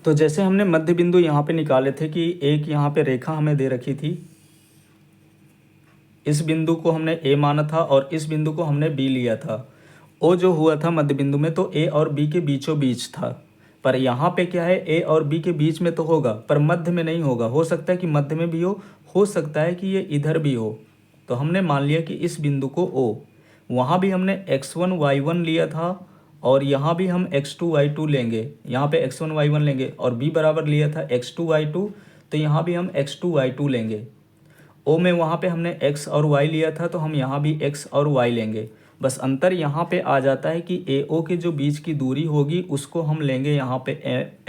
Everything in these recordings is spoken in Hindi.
तो जैसे हमने मध्य बिंदु यहाँ पे निकाले थे कि एक यहाँ पे रेखा हमें दे रखी थी, इस बिंदु को हमने ए माना था और इस बिंदु को हमने बी लिया था। ओ जो हुआ था मध्य बिंदु में तो ए और बी के बीचों बीच था, पर यहाँ पे क्या है, ए और बी के बीच में तो होगा पर मध्य में नहीं होगा। हो सकता है कि मध्य में भी हो सकता है कि ये इधर भी हो। तो हमने मान लिया कि इस बिंदु को ओ, वहाँ भी हमने x1 y1 लिया था और यहाँ भी हम x2 y2 लेंगे, यहाँ पे x1 y1 लेंगे और b बराबर लिया था x2 y2, तो यहाँ भी हम x2 y2 लेंगे। ओ में वहाँ पे हमने x और y लिया था तो हम यहाँ भी x और y लेंगे। बस अंतर यहाँ पे आ जाता है कि ए ओ के जो बीच की दूरी होगी उसको हम लेंगे यहाँ पे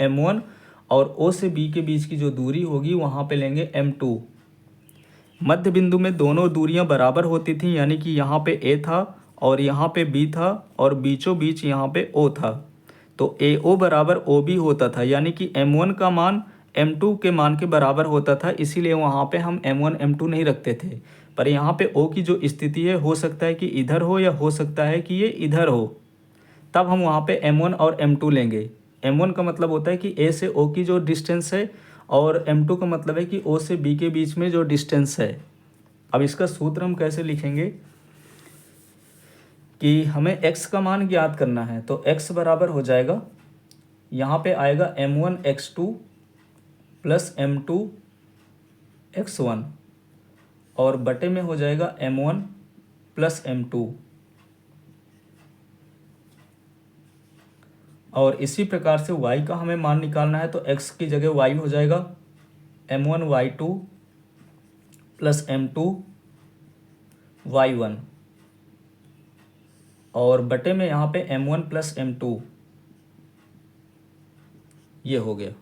m1 और ओ से b के बीच की जो दूरी होगी वहाँ पे लेंगे m2। मध्य बिंदु में दोनों दूरियां बराबर होती थी, यानी कि यहाँ पे a था और यहाँ पे b था और बीचों बीच यहाँ पे o था। तो ए ओ बराबर ओ बी होता था, यानी कि m1 का मान m2 के मान के बराबर होता था, इसीलिए वहाँ पे हम m1 m2 नहीं रखते थे। पर यहाँ पे o की जो स्थिति है, हो सकता है कि इधर हो या हो सकता है कि ये इधर हो, तब हम वहाँ पे m1 और m2 लेंगे। m1 का मतलब होता है कि a से o की जो डिस्टेंस है और m2 का मतलब है कि o से b के बीच में जो डिस्टेंस है। अब इसका सूत्र हम कैसे लिखेंगे कि हमें x का मान ज्ञात करना है, तो x बराबर हो जाएगा, यहाँ पे आएगा m1 x2 plus m2 x1 और बटे में हो जाएगा m1 प्लस m2। और इसी प्रकार से y का हमें मान निकालना है, तो x की जगह y हो जाएगा m1 y2 plus m2 y1 और बटे में यहाँ पे m1 प्लस m2। ये हो गया,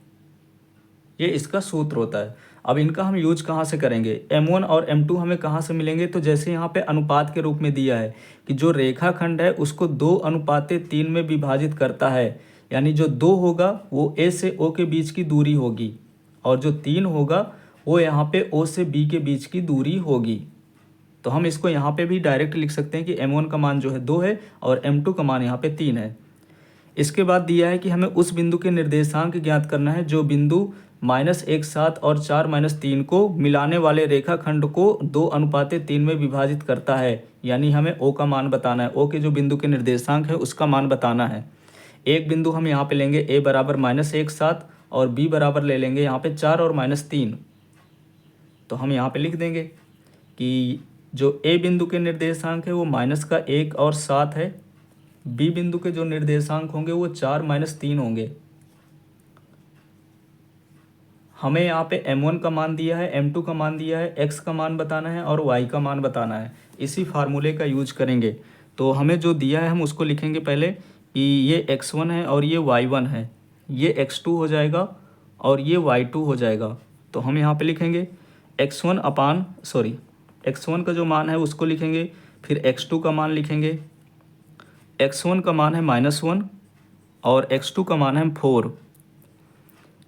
ये इसका सूत्र होता है। अब इनका हम यूज कहाँ से करेंगे, m1 और m2 हमें कहाँ से मिलेंगे, तो जैसे यहाँ पे अनुपात के रूप में दिया है कि जो रेखाखंड है उसको 2:3 में विभाजित करता है, यानी जो 2 होगा वो a से o के बीच की दूरी होगी और जो 3 होगा वो यहाँ पे o से b के बीच की दूरी होगी। तो हम इसको यहाँ पे भी डायरेक्ट लिख सकते हैं कि m1 का मान जो है 2 है और m2 का मान यहाँ पे 3 है। इसके बाद दिया है कि हमें उस बिंदु के निर्देशांक ज्ञात करना है जो बिंदु -1 7 और 4-3 को मिलाने वाले रेखाखंड को 2:3 में विभाजित करता है, यानी हमें ओ का मान बताना है। ओ के जो बिंदु के निर्देशांक है उसका मान बताना है। एक बिंदु हम यहाँ पे लेंगे a बराबर -1 7 और b बराबर ले लेंगे यहाँ पे 4 और -3। तो हम यहाँ पे लिख देंगे कि जो a बिंदु के निर्देशांक है वो -1 और 7 है, बी बिंदु के जो निर्देशांक होंगे वो 4-3 होंगे। हमें यहाँ पे m1 का मान दिया है, m2 का मान दिया है, x का मान बताना है और y का मान बताना है। इसी फार्मूले का यूज करेंगे। तो हमें जो दिया है हम उसको लिखेंगे पहले कि ये x1 है और ये y1 है, ये x2 हो जाएगा और ये y2 हो जाएगा। तो हम यहाँ पे लिखेंगे x1 का जो मान है उसको लिखेंगे, फिर x2 का मान लिखेंगे, x1 का मान है -1 और x2 का मान है 4।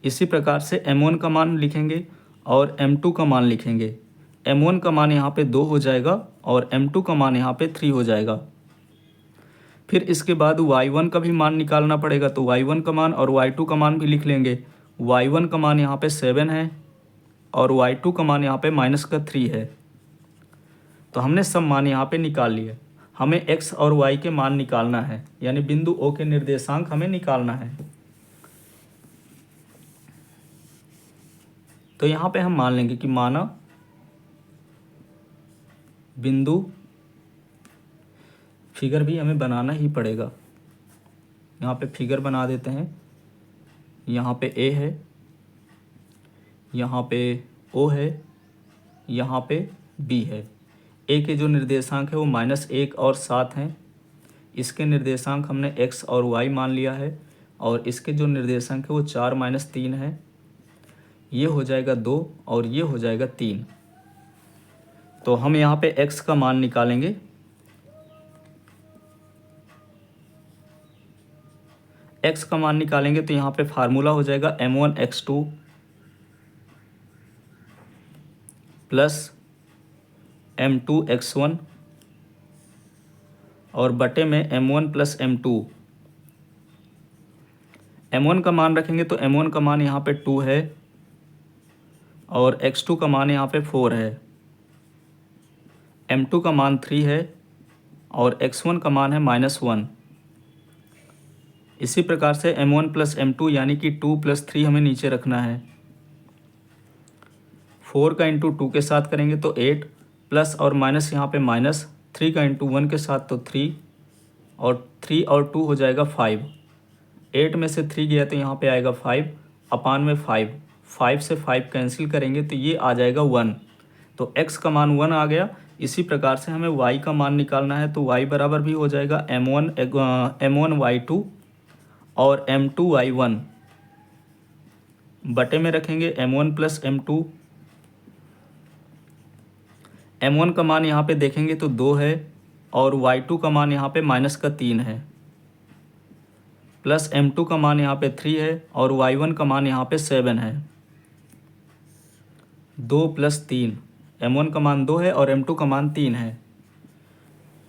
इसी प्रकार से m1 का मान लिखेंगे और m2 का मान लिखेंगे। m1 का मान यहाँ पे 2 हो जाएगा और m2 का मान यहाँ पे 3 हो जाएगा। फिर इसके बाद y1 का भी मान निकालना पड़ेगा, तो y1 का मान और y2 का मान भी लिख लेंगे। y1 का मान यहाँ पे 7 है और y2 का मान यहाँ पे -3 है। तो हमने सब मान यहाँ पे निकाल लिए। हमें x और y के मान निकालना है, यानी बिंदु O के निर्देशांक हमें निकालना है। तो यहाँ पे हम मान लेंगे कि माना बिंदु, फिगर भी हमें बनाना ही पड़ेगा। यहाँ पे फिगर बना देते हैं। यहाँ पे A है, यहाँ पे O है, यहाँ पे B है। A के जो निर्देशांक है वो -1 और 7 हैं। इसके निर्देशांक हमने x और y मान लिया है और इसके जो निर्देशांक है वो 4-3 है। ये हो जाएगा 2 और ये हो जाएगा 3। तो हम यहाँ पे x का मान निकालेंगे। x का मान निकालेंगे तो यहाँ पे फार्मूला हो जाएगा m1 x2 plus m2 x1 और बटे में m1 प्लस m2। m1 का मान रखेंगे तो m1 का मान यहाँ पे 2 है और x2 का मान यहाँ पे 4 है, m2 का मान 3 है और x1 का मान है -1। इसी प्रकार से m1 प्लस m2 यानी कि 2 + 3 हमें नीचे रखना है। 4 का इंटू 2 के साथ करेंगे तो 8 प्लस और माइनस यहाँ पे माइनस, 3 का इंटू 1 के साथ तो 3 और 3 और 2 हो जाएगा 5। 8 में से 3 गया तो यहाँ पे आएगा 5 अपान में 5, 5 से 5 कैंसिल करेंगे तो ये आ जाएगा 1। तो x का मान 1 आ गया। इसी प्रकार से हमें y का मान निकालना है तो y बराबर भी हो जाएगा m1y2 और m2y1 बटे में रखेंगे m1 प्लस m2। m1 का मान यहाँ पे देखेंगे तो 2 है और y2 का मान यहाँ पे -3 है, प्लस m2 का मान यहाँ पे 3 है और y1 का मान यहाँ पे 7 है। 2 + 3, m1 का मान 2 है और m2 का मान 3 है।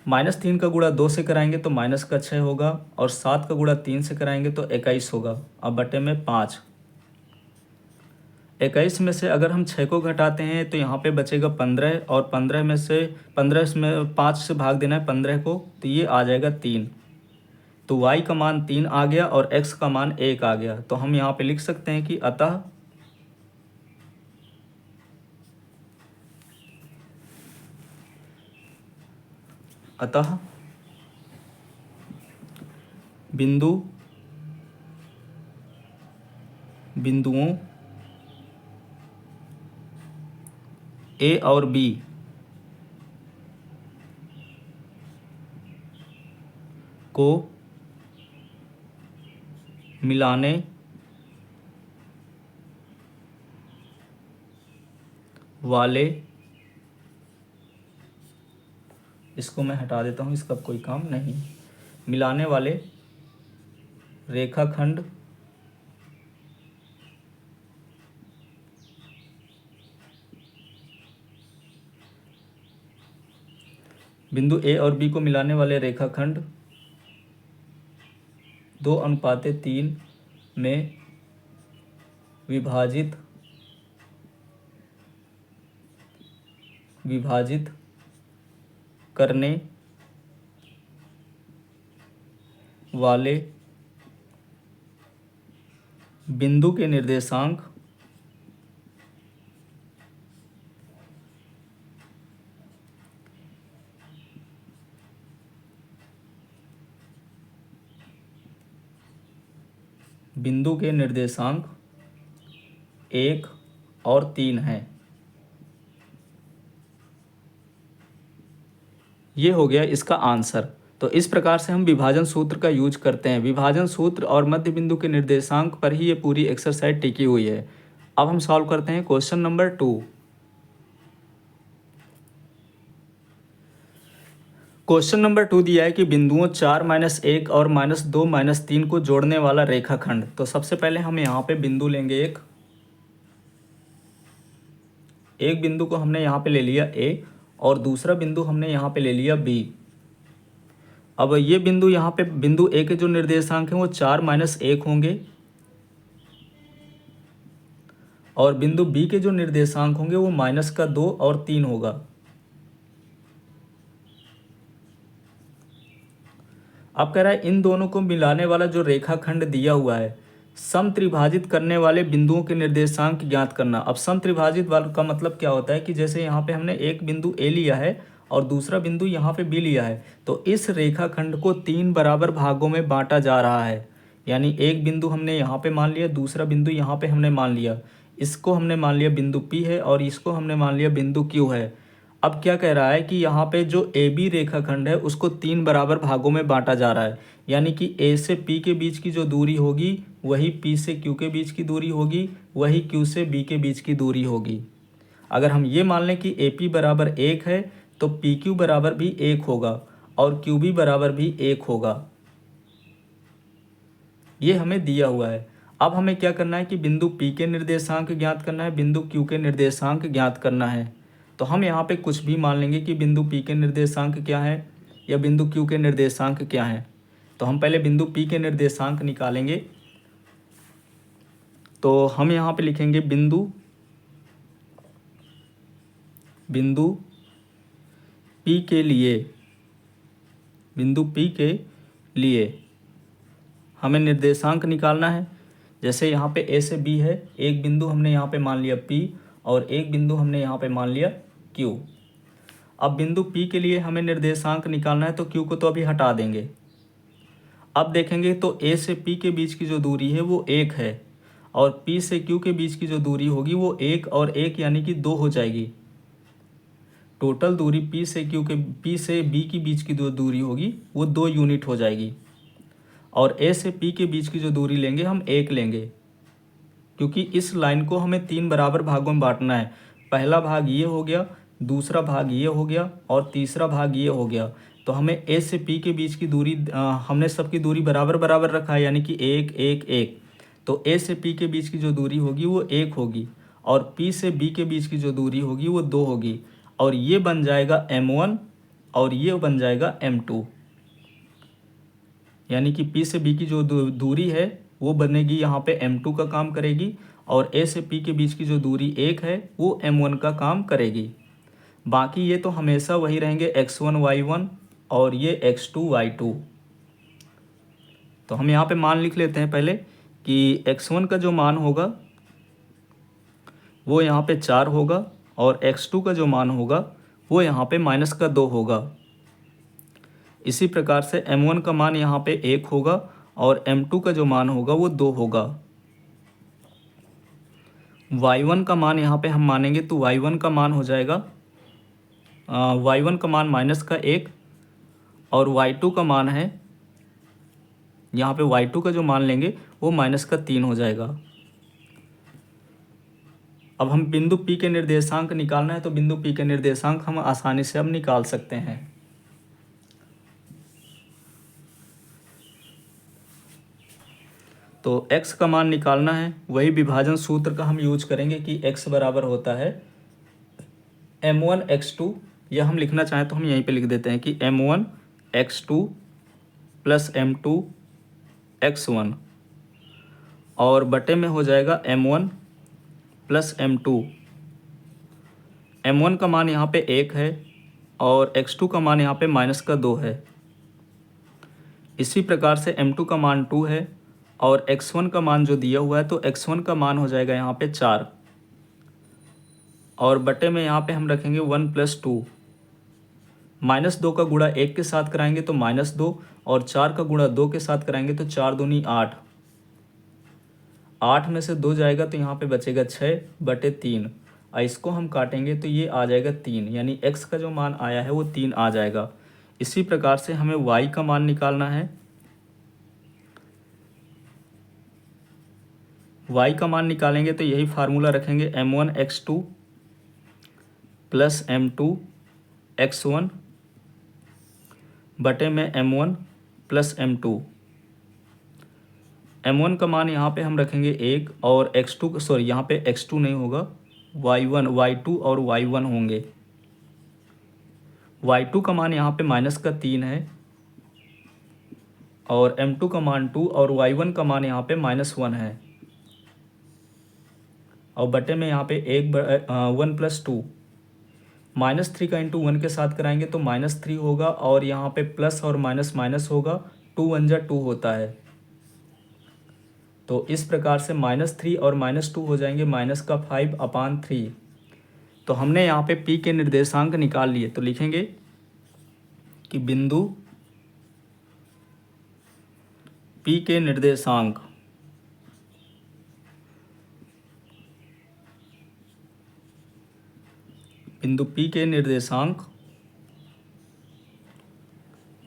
-3 का गुणा 2 से कराएंगे तो -6 होगा और 7 का गुणा 3 से कराएंगे तो 21 होगा। अब बटे में 5। 21 में से अगर हम 6 को घटाते हैं तो यहाँ पे बचेगा 15 और 15 में 5 से भाग देना है 15 को तो ये आ जाएगा 3। तो y का मान 3 आ गया और x का मान 1 आ गया। तो हम यहाँ पे लिख सकते हैं कि अतः बिंदुओं A और B को मिलाने वाले, इसको मैं हटा देता हूँ, इसका कोई काम नहीं, मिलाने वाले रेखाखंड बिंदु ए और बी को मिलाने वाले रेखाखंड 2:3 में विभाजित करने वाले बिंदु के निर्देशांक बिंदु के निर्देशांक 1 और 3 हैं। ये हो गया इसका आंसर। तो इस प्रकार से हम विभाजन सूत्र का यूज करते हैं। विभाजन सूत्र और मध्य बिंदु के निर्देशांक पर ही ये पूरी एक्सरसाइज टिकी हुई है। अब हम सॉल्व करते हैं क्वेश्चन नंबर 2। क्वेश्चन नंबर 2 दिया है कि बिंदुओं 4 - 1 और -2 - 3 को जोड़ने वाला रेखाखंड। तो सबसे पहले हम यहाँ पे बिंदु लेंगे एक बिंदु को हमने यहाँ पे ले लिया A और दूसरा बिंदु हमने यहाँ पे ले लिया B। अब ये बिंदु यहाँ पे बिंदु A के जो निर्देशांक हैं वो 4 - 1 होंगे और बिंदु B के जो निर्देशांक होंगे वो -2 और 3 होगा। अब कह रहा है इन दोनों को मिलाने वाला जो रेखाखंड दिया हुआ है, समत्रिभाजित करने वाले बिंदुओं के निर्देशांक ज्ञात करना। अब समत्रिभाजित वाला का मतलब क्या होता है कि जैसे यहाँ पे हमने एक बिंदु A लिया है और दूसरा बिंदु यहाँ पे B लिया है, तो इस रेखाखंड को 3 बराबर भागों में बांटा जा रहा है। यानी एक बिंदु हमने यहाँ पे मान लिया, दूसरा बिंदु यहाँ पे हमने मान लिया, इसको हमने मान लिया बिंदु P है और इसको हमने मान लिया बिंदु Q है। अब क्या कह रहा है कि यहाँ पे जो AB रेखाखंड है उसको 3 बराबर भागों में बांटा जा रहा है। यानी कि A से P के बीच की जो दूरी होगी वही P से Q के बीच की दूरी होगी, वही Q से B के बीच की दूरी होगी। अगर हम ये मान लें कि AP बराबर 1 है तो PQ बराबर भी 1 होगा और QB बराबर भी 1 होगा। ये हमें दिया हुआ है। अब हमें क्या करना है कि बिंदु P के निर्देशांक ज्ञात करना है, बिंदु Q के निर्देशांक ज्ञात करना है। तो हम यहाँ पे कुछ भी मान लेंगे कि बिंदु P के निर्देशांक क्या है या बिंदु Q के निर्देशांक क्या है। तो हम पहले बिंदु P के निर्देशांक निकालेंगे। तो हम यहाँ पे लिखेंगे बिंदु P के लिए, बिंदु P के लिए हमें निर्देशांक निकालना है। जैसे यहाँ पे A से B है, एक बिंदु हमने यहाँ पे मान लिया P और एक बिंदु हमने यहाँ पे मान लिया Q। अब बिंदु P के लिए हमें निर्देशांक निकालना है, तो Q को तो अभी हटा देंगे। अब देखेंगे तो A से P के बीच की जो दूरी है वो 1 है और P से Q के बीच की जो दूरी होगी वो 1 और 1 यानी कि 2 हो जाएगी। टोटल दूरी P से B के बीच की जो दूरी होगी वो 2 यूनिट हो जाएगी। और A से P के बीच की जो दूरी लेंगे हम 1 लेंगे, क्योंकि इस लाइन को हमें 3 बराबर भागों में बांटना है। पहला भाग ये हो गया, दूसरा भाग ये हो गया और तीसरा भाग ये हो गया। तो हमें A से P के बीच की दूरी हमने सबकी दूरी बराबर बराबर रखा है, यानी कि 1 1 1। तो A से P के बीच की जो दूरी होगी वो 1 होगी और P से B के बीच की जो दूरी होगी वो 2 होगी और ये बन जाएगा M1 और ये बन जाएगा M2। यानी कि P से B की जो दूरी है वो बनेगी यहाँ पे M2 का काम करेगी और A से P के बीच की जो दूरी 1 है वो M1 का काम करेगी। बाकी ये तो हमेशा वही रहेंगे x1 y1 और ये x2 y2। तो हम यहाँ पे मान लिख लेते हैं पहले कि x1 का जो मान होगा वो यहाँ पे 4 होगा और x2 का जो मान होगा वो यहाँ पे -2 होगा। इसी प्रकार से m1 का मान यहाँ पे 1 होगा और m2 का जो मान होगा वो 2 होगा। y1 का मान यहाँ पे हम मानेंगे तो y1 का मान हो जाएगा y1 का मान -1 और y2 का मान है यहाँ पे y2 का जो मान लेंगे वो -3 हो जाएगा। अब हम बिंदु P के निर्देशांक निकालना है, तो बिंदु P के निर्देशांक हम आसानी से अब निकाल सकते हैं। तो x का मान निकालना है, वही विभाजन सूत्र का हम यूज करेंगे कि x बराबर होता है m1 x2, या हम लिखना चाहें तो हम यहीं पे लिख देते हैं कि m1 x2 plus m2 x1 और बटे में हो जाएगा m1 प्लस m2। m1 का मान यहाँ पे 1 है और x2 का मान यहाँ पे -2 है। इसी प्रकार से m2 का मान 2 है और x1 का मान जो दिया हुआ है तो x1 का मान हो जाएगा यहाँ पे 4 और बटे में यहाँ पे हम रखेंगे 1 + 2। -2 का गुणा 1 के साथ कराएंगे तो -2 और 4 का गुणा 2 के साथ कराएंगे तो 4 दूनी 8। 8 में से 2 जाएगा तो यहाँ पे बचेगा 6/3 और इसको हम काटेंगे तो ये आ जाएगा 3, यानी x का जो मान आया है वो 3 आ जाएगा। इसी प्रकार से हमें y का मान निकालना है। y का मान निकालेंगे तो यही फार्मूला रखेंगे m1 x2 plus m2 x1 बटे में m1 प्लस m2। m1 का मान यहाँ पे हम रखेंगे 1 और x2 सॉरी यहाँ पे x2 नहीं होगा, y1 y2 और y1 होंगे। y2 का मान यहाँ पे -3 है और m2 का मान 2 और y1 का मान यहाँ पे -1 है और बटे में यहाँ पे 1 + 2। -3 का इंटू 1 के साथ कराएंगे तो -3 होगा और यहाँ पे प्लस और माइनस माइनस होगा, 2 × 1 = 2 होता है। तो इस प्रकार से -3 और -2 हो जाएंगे -5/3। तो हमने यहाँ पे P के निर्देशांक निकाल लिए। तो लिखेंगे कि बिंदु P के निर्देशांक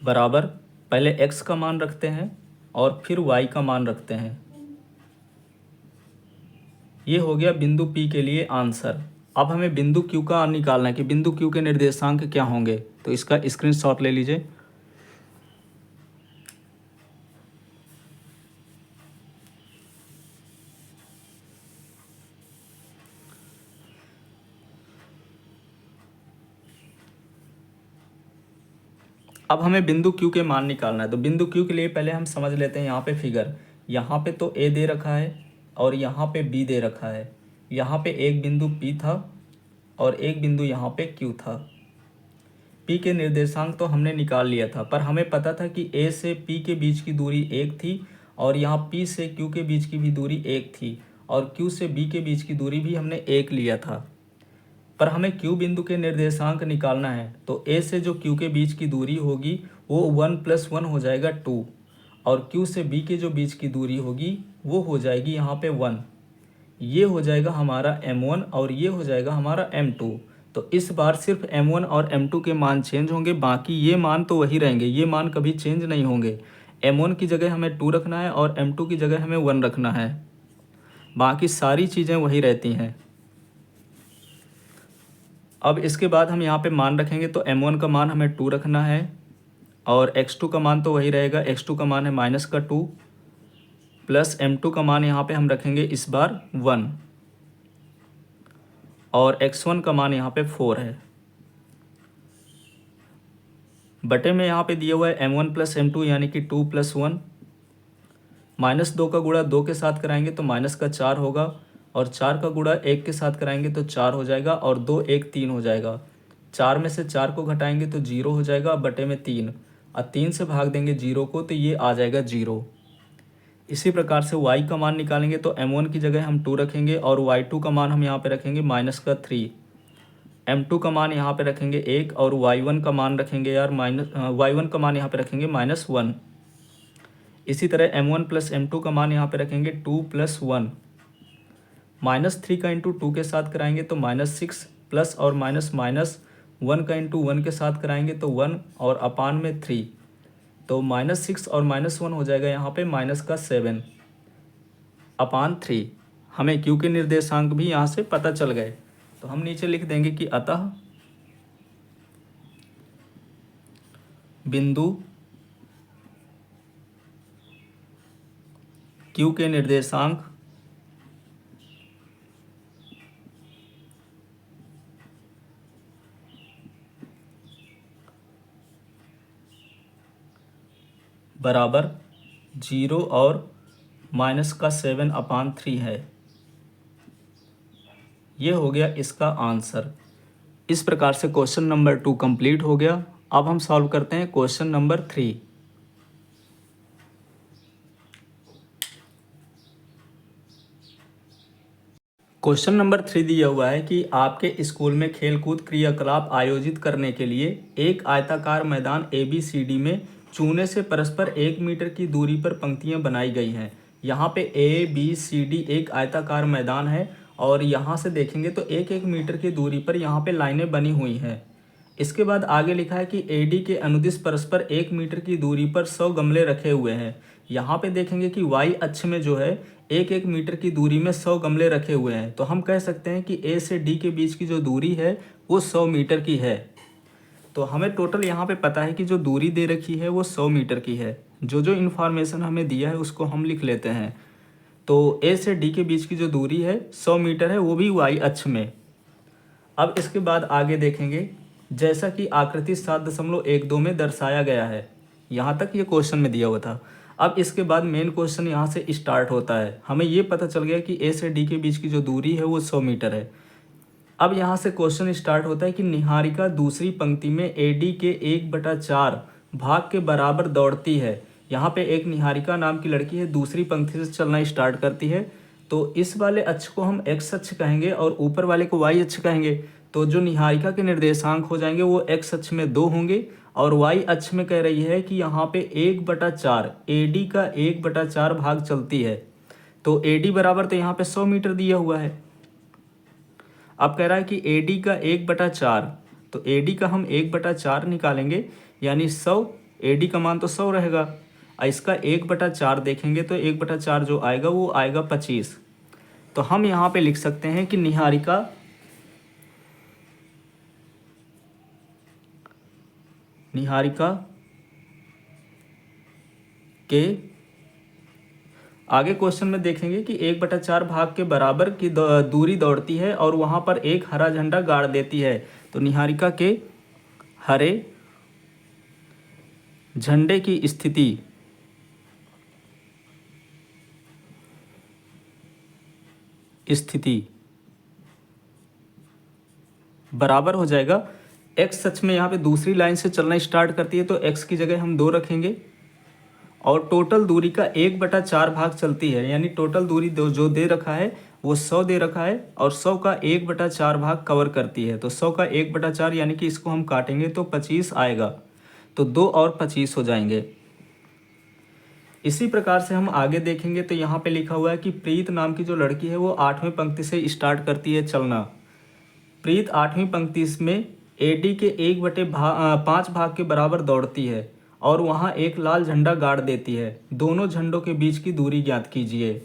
बराबर पहले x का मान रखते हैं और फिर y का मान रखते हैं। ये हो गया बिंदु P के लिए आंसर। अब हमें बिंदु Q का निकालना है कि बिंदु Q के निर्देशांक क्या होंगे। तो इसका स्क्रीनशॉट ले लीजिए। अब हमें बिंदु Q के मान निकालना है। तो बिंदु Q के लिए पहले हम समझ लेते हैं यहाँ पे फिगर। यहाँ पे तो A दे रखा है और यहाँ पे B दे रखा है। यहाँ पे एक बिंदु P था और एक बिंदु यहाँ पे Q था। P के निर्देशांक तो हमने निकाल लिया था, पर हमें पता था कि A से P के बीच की दूरी 1 थी और यहाँ P से Q के बीच की भी दूरी 1 थी और Q से B के बीच की दूरी भी हमने 1 लिया था। पर हमें Q बिंदु के निर्देशांक निकालना है, तो A से जो Q के बीच की दूरी होगी वो 1 + 1 हो जाएगा 2 और Q से B के जो बीच की दूरी होगी वो हो जाएगी यहाँ पे 1। ये हो जाएगा हमारा M1 और ये हो जाएगा हमारा M2। तो इस बार सिर्फ M1 और M2 के मान चेंज होंगे, बाकी ये मान तो वही रहेंगे, ये मान कभी चेंज नहीं होंगे। M1 की जगह हमें 2 रखना है और M2 की जगह हमें 1 रखना है, बाकी सारी चीज़ें वही रहती हैं। अब इसके बाद हम यहाँ पे मान रखेंगे, तो M1 का मान हमें 2 रखना है और X2 का मान तो वही रहेगा। X2 का मान है -2 प्लस M2 का मान यहाँ पे हम रखेंगे इस बार 1 और X1 का मान यहाँ पे 4 है। बटे में यहाँ पे दिया हुआ है M1 + M2 यानी कि 2 + 1। -2 का गुणा 2 के साथ कराएंगे तो -4 होगा और 4 का गुणा 1 के साथ कराएंगे तो 4 हो जाएगा और 2 1 3 हो जाएगा। 4 में से 4 को घटाएंगे तो 0 हो जाएगा बटे में 3 और 3 से भाग देंगे 0 को तो ये आ जाएगा 0। इसी प्रकार से y का मान निकालेंगे तो M1 की जगह हम 2 रखेंगे और y2 का मान हम यहाँ पे रखेंगे -3। M2 का मान यहाँ पे रखेंगे 1 और y1 का मान रखेंगे y1 का मान यहाँ पे रखेंगे -1। इसी तरह M1 + M2 का मान यहाँ पे रखेंगे 2 + 1। -3 का इंटू 2 के साथ कराएंगे तो -6 प्लस और माइनस 1 का इंटू 1 के साथ कराएंगे तो 1 और अपान में 3, तो -6 और -1 हो जाएगा यहाँ पे -7 अपान 3। हमें Q के निर्देशांक भी यहाँ से पता चल गए, तो हम नीचे लिख देंगे कि अतः बिंदु Q के निर्देशांक बराबर 0 और -7 अपान 3 है। ये हो गया इसका आंसर। इस प्रकार से क्वेश्चन नंबर 2 कंप्लीट हो गया। अब हम सॉल्व करते हैं क्वेश्चन नंबर 3। क्वेश्चन नंबर 3 दिया हुआ है कि आपके स्कूल में खेलकूद क्रियाकलाप आयोजित करने के लिए एक आयताकार मैदान ABCD में चूने से परस्पर 1 मीटर की दूरी पर पंक्तियां बनाई गई हैं। यहाँ पे ABCD एक आयताकार मैदान है और यहाँ से देखेंगे तो 1-1 मीटर की दूरी पर यहाँ पे लाइनें बनी हुई हैं। इसके बाद आगे लिखा है कि AD के अनुदिश परस्पर 1 मीटर की दूरी पर 100 गमले रखे हुए हैं। यहाँ पे देखेंगे कि Y अक्ष में जो है 1-1 मीटर की दूरी में 100 गमले रखे हुए हैं, तो हम कह सकते हैं कि A से D के बीच की जो दूरी है वो 100 मीटर की है। तो हमें टोटल यहाँ पे पता है कि जो दूरी दे रखी है वो 100 मीटर की है। जो जो इन्फॉर्मेशन हमें दिया है उसको हम लिख लेते हैं। तो A से D के बीच की जो दूरी है 100 मीटर है, वो भी Y अक्ष में। अब इसके बाद आगे देखेंगे, जैसा कि आकृति 7.12 में दर्शाया गया है। यहाँ तक ये क्वेश्चन में दिया हुआ था। अब इसके बाद मेन क्वेश्चन यहाँ से स्टार्ट होता है। हमें ये पता चल गया कि A से D के बीच की जो दूरी है वो 100 मीटर है। अब यहाँ से क्वेश्चन स्टार्ट होता है कि निहारिका दूसरी पंक्ति में AD के 1/4 भाग के बराबर दौड़ती है। यहाँ पे एक निहारिका नाम की लड़की है, दूसरी पंक्ति से चलना स्टार्ट करती है। तो इस वाले अक्ष को हम x अक्ष कहेंगे और ऊपर वाले को y अक्ष कहेंगे। तो जो निहारिका के निर्देशांक हो जाएंगे वो x अक्ष में 2 होंगे और y अक्ष में कह रही है कि यहाँ पे 1/4 AD का 1/4 भाग चलती है। तो AD बराबर तो यहाँ पे 100 मीटर दिया हुआ है। अब कह रहा है कि AD का 1/4, तो AD का हम 1/4 निकालेंगे यानी 100। AD का मान तो 100 रहेगा और इसका 1/4 देखेंगे तो 1/4 जो आएगा वो आएगा 25। तो हम यहाँ पे लिख सकते हैं कि निहारिका के आगे क्वेश्चन में देखेंगे कि 1/4 भाग के बराबर की दूरी दौड़ती है और वहाँ पर एक हरा झंडा गाड़ देती है। तो निहारिका के हरे झंडे की स्थिति स्थिति बराबर हो जाएगा, एक्स सच में यहाँ पे दूसरी लाइन से चलना स्टार्ट करती है तो एक्स की जगह हम 2 रखेंगे और टोटल दूरी का 1/4 भाग चलती है, यानी टोटल दूरी जो दे रखा है वो 100 दे रखा है और 100 का 1/4 भाग कवर करती है। तो 100 का 1/4 यानी कि इसको हम काटेंगे तो 25 आएगा, तो 2 और 25 हो जाएंगे। इसी प्रकार से हम आगे देखेंगे तो यहाँ पे लिखा हुआ है कि प्रीत नाम की जो लड़की है वो 8वीं पंक्ति से स्टार्ट करती है चलना। प्रीत 8वीं पंक्ति में एडी के 1/5 भाग के बराबर दौड़ती है और वहाँ एक लाल झंडा गाड़ देती है। दोनों झंडों के बीच की दूरी ज्ञात कीजिए।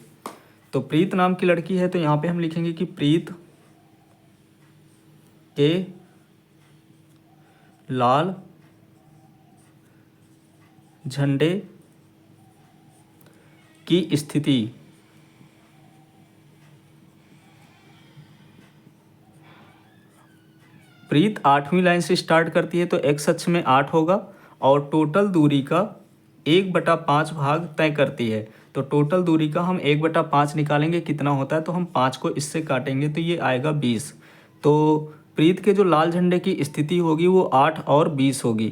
तो प्रीत नाम की लड़की है तो यहाँ पे हम लिखेंगे कि प्रीत के लाल झंडे की स्थिति प्रीत 8वीं लाइन से स्टार्ट करती है तो एक्स अक्ष में 8 होगा और टोटल दूरी का 1/5 भाग तय करती है। तो टोटल दूरी का हम 1/5 निकालेंगे, कितना होता है तो हम 5 को इससे काटेंगे तो ये आएगा 20। तो प्रीत के जो लाल झंडे की स्थिति होगी वो 8 और 20 होगी।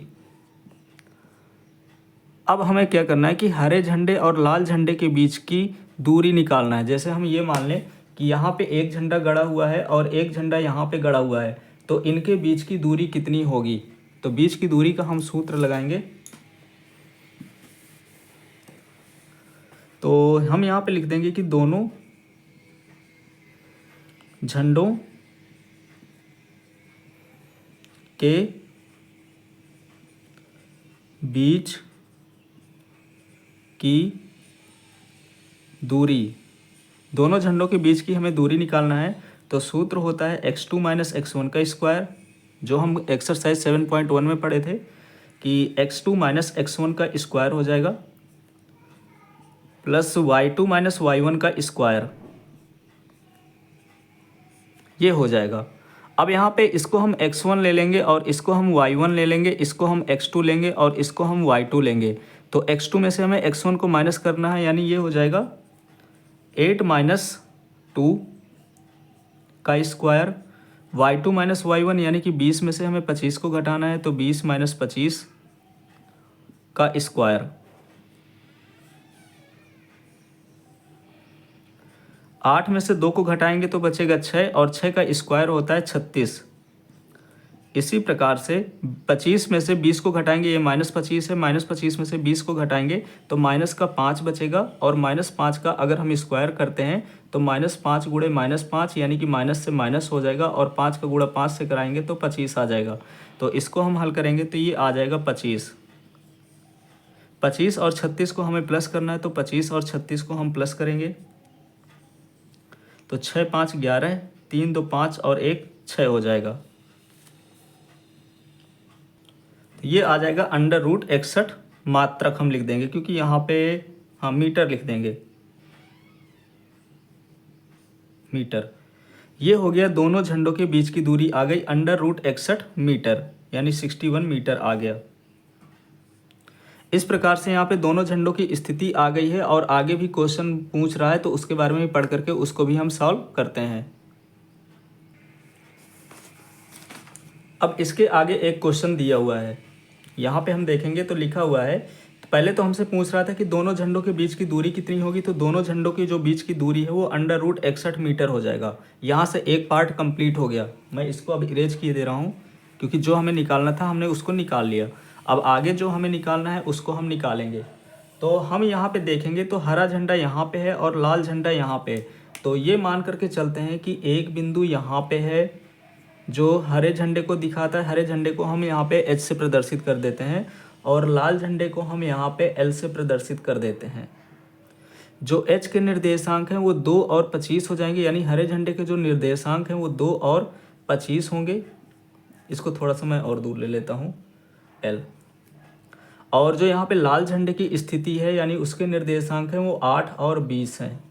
अब हमें क्या करना है कि हरे झंडे और लाल झंडे के बीच की दूरी निकालना है। जैसे हम ये मान लें कि यहाँ पे एक झंडा गड़ा हुआ है और एक झंडा यहाँ पे गड़ा हुआ है, तो इनके बीच की दूरी कितनी होगी। तो बीच की दूरी का हम सूत्र लगाएंगे। तो हम यहाँ पे लिख देंगे कि दोनों झंडों के बीच की दूरी, दोनों झंडों के बीच की हमें दूरी निकालना है। तो सूत्र होता है x2 - x1 का स्क्वायर, जो हम एक्सरसाइज 7.1 में पढ़े थे कि x2 - x1 का स्क्वायर हो जाएगा प्लस y2 - y1 का स्क्वायर, ये हो जाएगा। अब यहाँ पे इसको हम x1 ले लेंगे और इसको हम y1 ले लेंगे, इसको हम x2 लेंगे और इसको हम y2 लेंगे। तो x2 में से हमें x1 को माइनस करना है, यानी ये हो जाएगा 8 - 2 का स्क्वायर, y2 - y1 यानी कि 20 में से हमें 25 को घटाना है तो 20 - 25 का स्क्वायर। 8 में से 2 को घटाएंगे तो बचेगा 6 और 6 का स्क्वायर होता है 36। इसी प्रकार से 25 में से 20 को घटाएंगे, ये -25 है, -25 में से 20 को घटाएंगे तो -5 बचेगा और -5 का अगर हम स्क्वायर करते हैं तो -5 गुणे -5 यानी कि माइनस से माइनस हो जाएगा और 5 का गुणा 5 से कराएंगे तो 25 आ जाएगा। तो इसको हम हल करेंगे तो ये आ जाएगा 25। 25 और 36 को हमें प्लस करना है तो 25 और 36 को हम प्लस करेंगे तो 6 - 5 = 11, 3 - 2 = 5 और 1 6 हो जाएगा। ये आ जाएगा √61 मात्रक हम लिख देंगे, क्योंकि यहाँ पे हम मीटर लिख देंगे, मीटर। ये हो गया, दोनों झंडों के बीच की दूरी आ गई √61 मीटर, यानी 61 मीटर आ गया। इस प्रकार से यहाँ पे दोनों झंडों की स्थिति आ गई है और आगे भी क्वेश्चन पूछ रहा है तो उसके बारे में पढ़ करके उसको भी हम सॉल्व करते हैं। अब इसके आगे एक क्वेश्चन दिया हुआ है, यहाँ पे हम देखेंगे तो लिखा हुआ है, पहले तो हमसे पूछ रहा था कि दोनों झंडों के बीच की दूरी कितनी होगी। तो दोनों झंडों की जो बीच की दूरी है वो √61 मीटर हो जाएगा। यहाँ से एक पार्ट कंप्लीट हो गया, मैं इसको अब इरेज किए दे रहा हूँ क्योंकि जो हमें निकालना था हमने उसको निकाल लिया। अब आगे जो हमें निकालना है उसको हम निकालेंगे। तो हम यहाँ पे देखेंगे तो हरा झंडा यहाँ पे है और लाल झंडा यहाँ पे। तो ये मान करके चलते हैं कि एक बिंदु यहाँ पे है जो हरे झंडे को दिखाता है। हरे झंडे को हम यहाँ पे H से प्रदर्शित कर देते हैं और लाल झंडे को हम यहाँ पे L से प्रदर्शित कर देते हैं। जो H के निर्देशांक हैं वो 2 और 25 हो जाएंगे, यानी हरे झंडे के जो निर्देशांक हैं वो 2 और 25 होंगे। इसको थोड़ा सा मैं और दूर ले लेता हूँ, L। और जो यहाँ पे लाल झंडे की स्थिति है यानी उसके निर्देशांक हैं वो 8 और 20 हैं।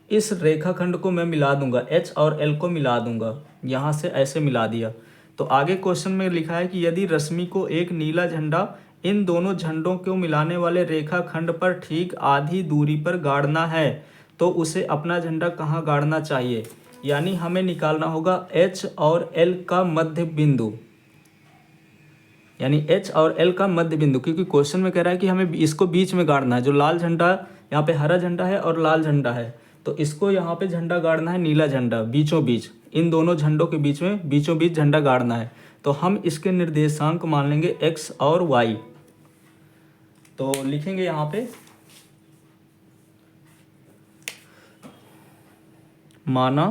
इस रेखाखंड को मैं मिला दूंगा, H और L को मिला दूंगा, यहाँ से ऐसे मिला दिया। तो आगे क्वेश्चन में लिखा है कि यदि रश्मि को एक नीला झंडा इन दोनों झंडों को मिलाने वाले रेखाखंड पर ठीक आधी दूरी पर गाड़ना है तो उसे अपना झंडा कहाँ गाड़ना चाहिए, यानी हमें निकालना होगा H और L का मध्य बिंदु, यानी H और L का मध्य बिंदु, क्योंकि क्वेश्चन में कह रहा है कि हमें इसको बीच में गाड़ना है। जो लाल झंडा, यहाँ पे हरा झंडा है और लाल झंडा है, तो इसको यहाँ पे झंडा गाड़ना है नीला झंडा, बीचों बीच, इन दोनों झंडों के बीच में बीचों बीच झंडा गाड़ना है। तो हम इसके निर्देशांक मान लेंगे x और y। तो लिखेंगे यहाँ पे माना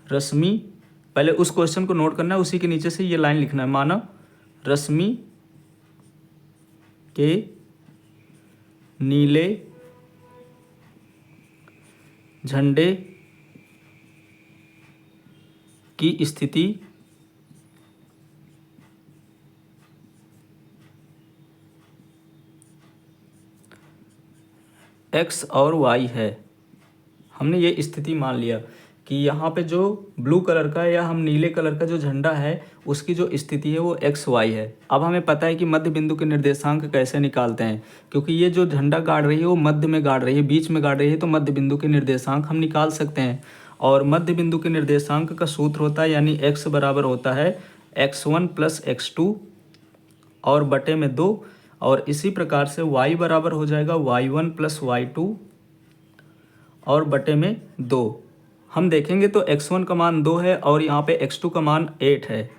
रश्मि, पहले उस क्वेश्चन को नोट करना है, उसी के नीचे से ये लाइन लिखना है, माना रश्मि के नीले झंडे की स्थिति x और y है। हमने ये स्थिति मान लिया कि यहाँ पे जो ब्लू कलर का या हम नीले कलर का जो झंडा है उसकी जो स्थिति है वो एक्स वाई है। अब हमें पता है कि मध्य बिंदु के निर्देशांक कैसे निकालते हैं, क्योंकि ये जो झंडा गाड़ रही है वो मध्य में गाड़ रही है, बीच में गाड़ रही है, तो मध्य बिंदु के निर्देशांक हम निकाल सकते हैं। और मध्य बिंदु के निर्देशांक का सूत्र होता है, यानी x बराबर होता है x1 + x2 और बटे में 2, और इसी प्रकार से y बराबर हो जाएगा y1 + y2 और बटे में 2। हम देखेंगे तो x1 का मान 2 है और यहाँ पे x2 का मान 8 है,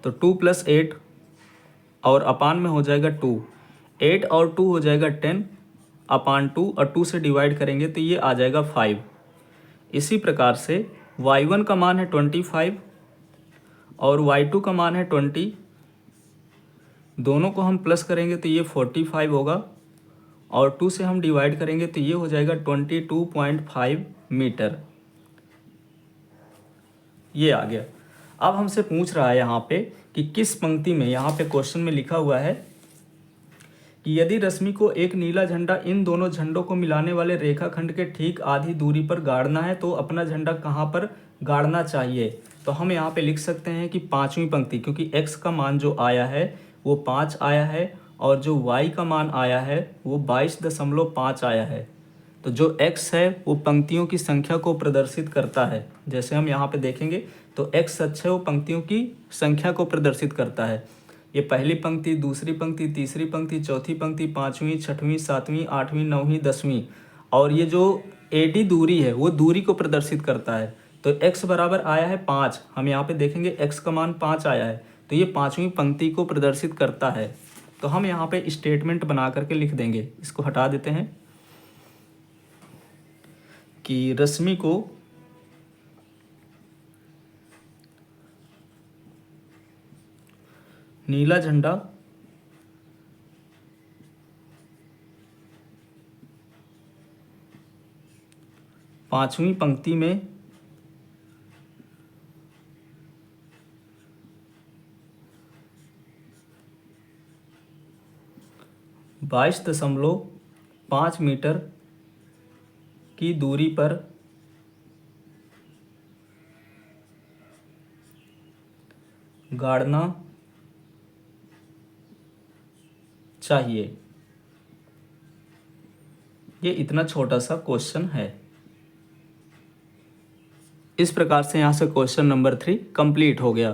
तो 2 + 8 और अपान में हो जाएगा 2, 8 और 2 हो जाएगा 10/2 और 2 से डिवाइड करेंगे तो ये आ जाएगा 5। इसी प्रकार से y1 का मान है 25 और y2 का मान है 20, दोनों को हम प्लस करेंगे तो ये 45 होगा और 2 से हम डिवाइड करेंगे तो ये हो जाएगा 22.5 मीटर। ये आ गया। अब हमसे पूछ रहा है यहाँ पे कि किस पंक्ति में, यहाँ पे क्वेश्चन में लिखा हुआ है कि यदि रश्मि को एक नीला झंडा इन दोनों झंडों को मिलाने वाले रेखाखंड के ठीक आधी दूरी पर गाड़ना है तो अपना झंडा कहाँ पर गाड़ना चाहिए। तो हम यहाँ पे लिख सकते हैं कि पाँचवीं पंक्ति, क्योंकि x का मान जो आया है वो 5 आया है और जो y का मान आया है वो 22.5 आया है। तो जो x है वो पंक्तियों की संख्या को प्रदर्शित करता है। जैसे हम यहाँ पे देखेंगे तो x अक्ष है वो पंक्तियों की संख्या को प्रदर्शित करता है। ये पहली पंक्ति, दूसरी पंक्ति, तीसरी पंक्ति, चौथी पंक्ति, पाँचवीं, छठवीं, सातवीं, आठवीं, नौवीं, 10वीं, और ये जो AD दूरी है वो दूरी को प्रदर्शित करता है। तो x बराबर आया है 5, हम यहाँ पे देखेंगे x का मान 5 आया है, तो ये पाँचवीं पंक्ति को प्रदर्शित करता है। तो हम यहाँ पे स्टेटमेंट बना करके लिख देंगे, इसको हटा देते हैं कि रश्मि को नीला झंडा पांचवी पंक्ति में 22.5 मीटर की दूरी पर गाड़ना चाहिए। ये इतना छोटा सा क्वेश्चन है। इस प्रकार से यहाँ से क्वेश्चन नंबर 3 कंप्लीट हो गया।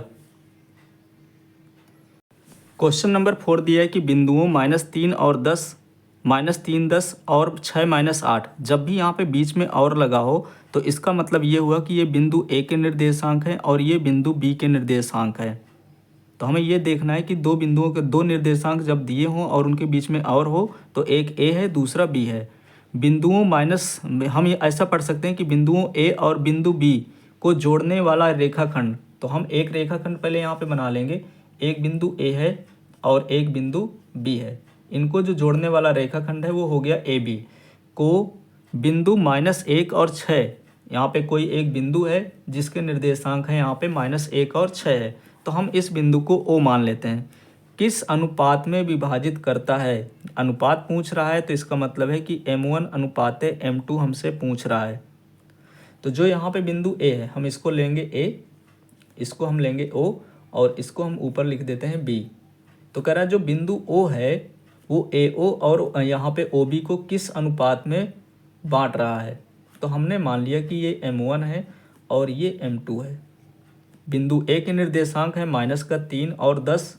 क्वेश्चन नंबर 4 दिया है कि बिंदुओं -3 और 10, -3, 10 और 6 -8 जब भी यहाँ पे बीच में और लगा हो तो इसका मतलब ये हुआ कि ये बिंदु A के निर्देशांक है और ये बिंदु B के निर्देशांक है। तो हमें ये देखना है कि दो बिंदुओं के दो निर्देशांक जब दिए हों और उनके बीच में और हो तो एक A है दूसरा B है। बिंदुओं माइनस, हम ये ऐसा पढ़ सकते हैं कि बिंदुओं A और बिंदु B को जोड़ने वाला रेखाखंड, तो हम एक रेखाखंड पहले यहाँ पे बना लेंगे। एक बिंदु A है और एक बिंदु B है, इनको जो जोड़ने वाला रेखाखंड है वो हो गया AB। को बिंदु -1 और 6, यहाँ पे कोई एक बिंदु है जिसके निर्देशांक हैं यहाँ पे -1 और 6 है, तो हम इस बिंदु को O मान लेते हैं। किस अनुपात में विभाजित करता है, अनुपात पूछ रहा है तो इसका मतलब है कि M1 अनुपात M2 हमसे पूछ रहा है। तो जो यहाँ पे बिंदु A है हम इसको लेंगे A, इसको हम लेंगे O और इसको हम ऊपर लिख देते हैं B। तो कह रहा है जो बिंदु O है वो AO और यहाँ पे OB को किस अनुपात में बांट रहा है। तो हमने मान लिया कि ये M1 है और ये M2 है। बिंदु A के निर्देशांक है -3 और 10।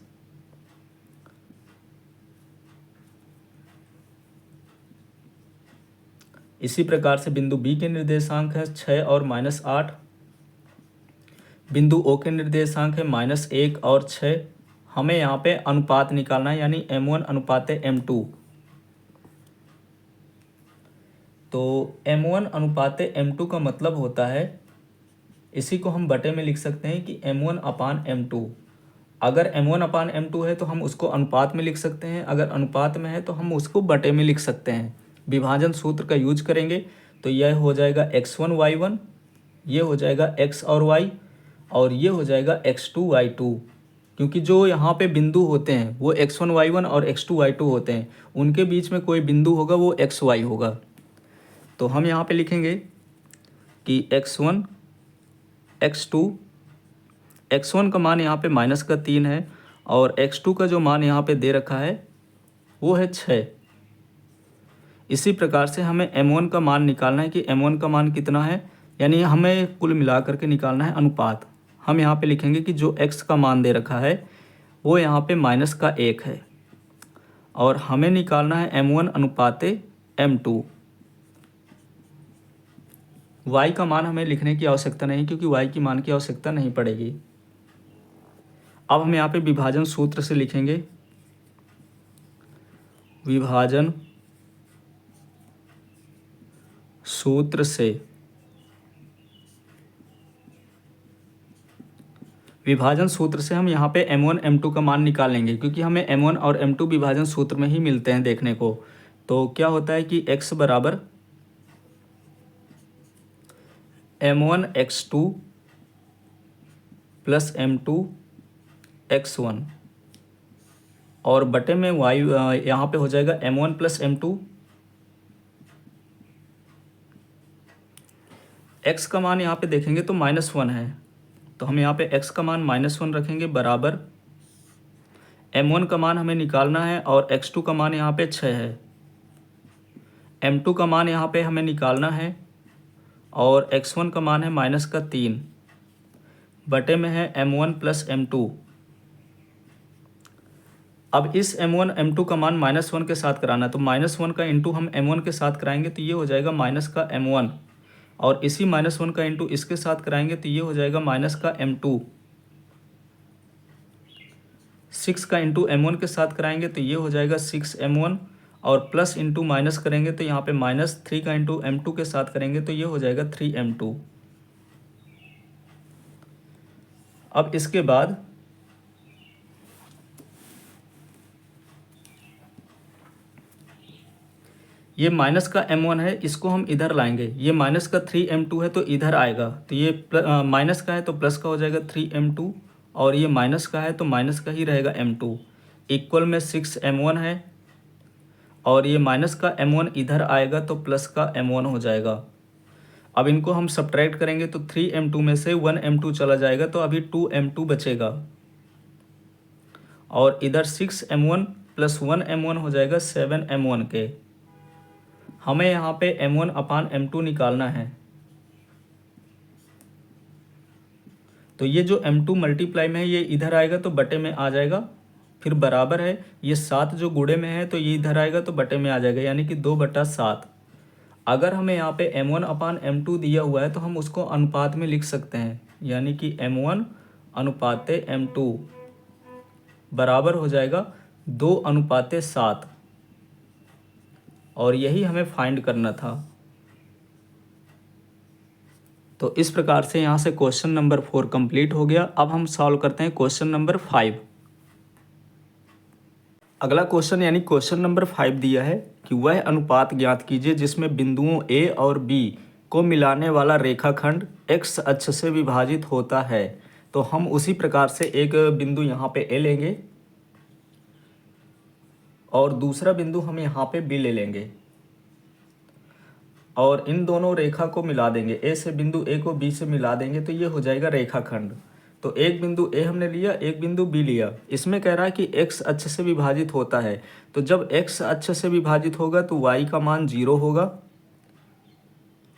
इसी प्रकार से बिंदु B के निर्देशांक है 6 और -8। बिंदु O के निर्देशांक है -1 और 6। हमें यहाँ पे अनुपात निकालना है, यानी M1 अनुपात M2। तो M1 अनुपात M2 का मतलब होता है, इसी को हम बटे में लिख सकते हैं कि M1 अपान M2। अगर M1 अपान M2 है तो हम उसको अनुपात में लिख सकते हैं, अगर अनुपात में है तो हम उसको बटे में लिख सकते हैं। विभाजन सूत्र का यूज करेंगे तो यह हो जाएगा x1 y1, ये हो जाएगा x और y, और ये हो जाएगा x2 y2। क्योंकि जो यहाँ पे बिंदु होते हैं वो x1 y1 और x2 y2 होते हैं, उनके बीच में कोई बिंदु होगा वो x y होगा। तो हम यहाँ पे लिखेंगे कि x1 x2, x1 का मान यहाँ पे -3 है और x2 का जो मान यहाँ पे दे रखा है वो है 6। इसी प्रकार से हमें M1 का मान निकालना है कि M1 का मान कितना है, यानी हमें कुल मिला करके निकालना है अनुपात। हम यहाँ पे लिखेंगे कि जो x का मान दे रखा है वो यहाँ पे -1 है और हमें निकालना है M1 अनुपात M2। y का मान हमें लिखने की आवश्यकता नहीं, क्योंकि y की मान की आवश्यकता नहीं पड़ेगी। अब हम यहाँ पे विभाजन सूत्र से लिखेंगे, विभाजन सूत्र से हम यहाँ पे M1 M2 का मान निकालेंगे, क्योंकि हमें M1 और M2 विभाजन सूत्र में ही मिलते हैं देखने को। तो क्या होता है कि x बराबर M1 x2 plus M2 x1 और बटे में y यहाँ पे हो जाएगा M1 प्लस M2। x का मान यहाँ पे देखेंगे तो -1 है, तो हम यहाँ पे x का मान -1 रखेंगे बराबर M1 का मान हमें निकालना है और x2 का मान यहाँ पे 6 है। M2 का मान यहाँ पे हमें निकालना है और x1 का मान है -3 बटे में है M1 प्लस M2। अब इस M1 M2 का मान -1 के साथ कराना है, तो -1 का इंटू हम M1 के साथ कराएंगे तो ये हो जाएगा माइनस का M1, और इसी -1 का इंटू इसके साथ कराएंगे तो ये हो जाएगा माइनस का M2। 6 का इंटू M1 के साथ कराएंगे तो ये हो जाएगा 6M1, और प्लस इंटू माइनस करेंगे तो यहाँ पे -3 का इंटू M2 के साथ करेंगे तो ये हो जाएगा 3M2। अब इसके बाद ये माइनस का M1 है, इसको हम इधर लाएंगे। ये माइनस का 3M2 है तो इधर आएगा, तो ये माइनस का है तो प्लस का हो जाएगा 3M2, और ये माइनस का है तो माइनस का ही रहेगा M2। इक्वल में 6M1 है, और ये माइनस का M1 इधर आएगा तो प्लस का M1 हो जाएगा। अब इनको हम सब्ट्रैक्ट करेंगे तो 3M2 में से 1M2 चला जाएगा तो अभी 2M2 बचेगा, और इधर 6M1 प्लस 1M1 हो जाएगा 7M1 के। हमें यहाँ पे M1 अपान M2 निकालना है, तो ये जो M2 मल्टीप्लाई में है ये इधर आएगा तो बटे में आ जाएगा, फिर बराबर है ये 7 जो गुणे में है तो ये इधर आएगा तो बटे में आ जाएगा, यानी कि 2/7। अगर हमें यहाँ पे M1 अपान M2 दिया हुआ है तो हम उसको अनुपात में लिख सकते हैं, यानी कि M1 अनुपात M2 बराबर हो जाएगा 2:7, और यही हमें फाइंड करना था। तो इस प्रकार से यहाँ से क्वेश्चन नंबर 4 कंप्लीट हो गया। अब हम सॉल्व करते हैं क्वेश्चन नंबर 5। अगला क्वेश्चन यानी क्वेश्चन नंबर 5 दिया है कि वह अनुपात ज्ञात कीजिए जिसमें बिंदुओं A और B को मिलाने वाला रेखाखंड x अक्ष से विभाजित होता है। तो हम उसी प्रकार से एक बिंदु यहाँ पे A लेंगे और दूसरा बिंदु हम यहाँ पे B ले लेंगे, और इन दोनों रेखा को मिला देंगे। A से बिंदु A को B से मिला देंगे तो ये हो जाएगा रेखाखंड। तो एक बिंदु ए हमने लिया, एक बिंदु बी लिया। इसमें कह रहा है कि एक्स अक्ष से विभाजित होता है, तो जब एक्स अक्ष से विभाजित होगा तो वाई का मान 0 होगा,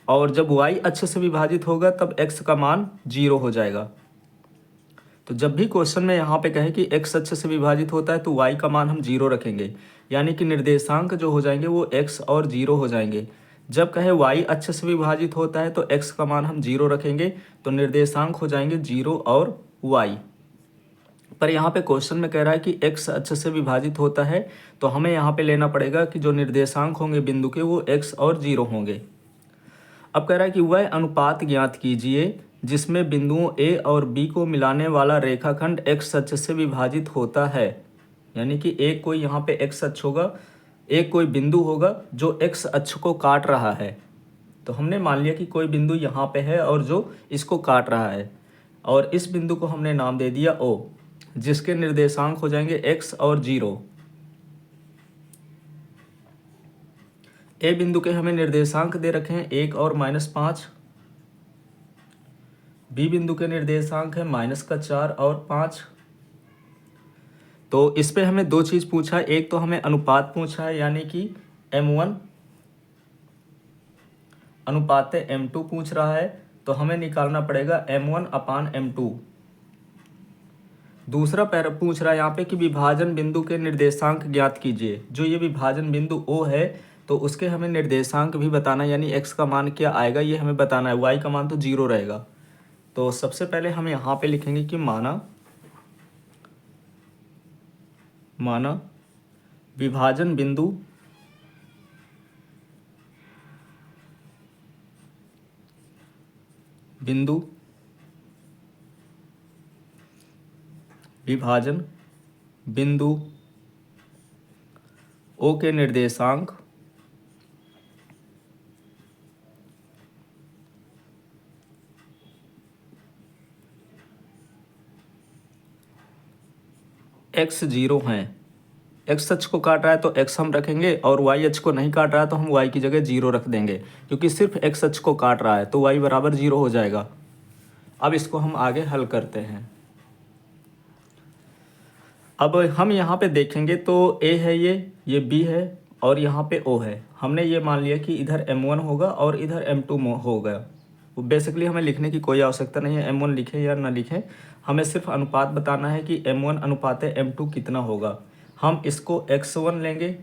और जब वाई अक्ष से विभाजित होगा तब एक्स का मान 0 हो जाएगा। तो जब भी क्वेश्चन में यहाँ पे कहे कि एक्स अक्ष से विभाजित होता है तो वाई का मान हम 0 रखेंगे, यानी कि निर्देशांक जो हो जाएंगे वो एक्स और 0 हो जाएंगे। जब कहे वाई अक्ष से विभाजित होता है तो एक्स का मान हम 0 रखेंगे, तो निर्देशांक हो जाएंगे 0 और वाई। पर यहाँ पे क्वेश्चन में कह रहा है कि एक्स अक्ष से विभाजित होता है, तो हमें यहाँ पे लेना पड़ेगा कि जो निर्देशांक होंगे बिंदु के वो एक्स और 0 होंगे। अब कह रहा है कि वह अनुपात ज्ञात कीजिए जिसमें बिंदुओं ए और बी को मिलाने वाला रेखाखंड एक्स अक्ष से विभाजित होता है, यानी कि एक कोई यहाँ पे एक्स अक्ष होगा, एक कोई बिंदु होगा जो एक्स अक्ष को काट रहा है। तो हमने मान लिया कि कोई बिंदु यहाँ पे है और जो इसको काट रहा है, और इस बिंदु को हमने नाम दे दिया ओ, जिसके निर्देशांक हो जाएंगे एक्स और 0। ए बिंदु के हमें निर्देशांक दे रखे हैं 1 और -5। बी बिंदु के निर्देशांक है -4 और 5। तो इस पे हमें दो चीज़ पूछा है, एक तो हमें अनुपात पूछा है यानी कि m1 अनुपात m2 पूछ रहा है, तो हमें निकालना पड़ेगा m1/m2। दूसरा पैरा पूछ रहा है यहाँ पे कि विभाजन बिंदु के निर्देशांक ज्ञात कीजिए। जो ये विभाजन बिंदु O है तो उसके हमें निर्देशांक भी बताना है, यानी x का मान क्या आएगा ये हमें बताना है। y का मान तो 0 रहेगा। तो सबसे पहले हम यहाँ पे लिखेंगे कि माना विभाजन विभाजन बिंदु O के निर्देशांक x 0 हैं। x अक्ष को काट रहा है तो x हम रखेंगे, और y अक्ष को नहीं काट रहा है तो हम y की जगह 0 रख देंगे, क्योंकि सिर्फ x अक्ष को काट रहा है तो y बराबर 0 हो जाएगा। अब इसको हम आगे हल करते हैं। अब हम यहाँ पे देखेंगे तो a है, ये b है और यहाँ पे o है। हमने ये मान लिया कि इधर m1 होगा और इधर m2 होगा। बेसिकली हमें लिखने की कोई आवश्यकता नहीं है, m1 लिखें या ना लिखें, हमें सिर्फ अनुपात बताना है कि m1 अनुपात m2 कितना होगा। हम इसको x1 लेंगे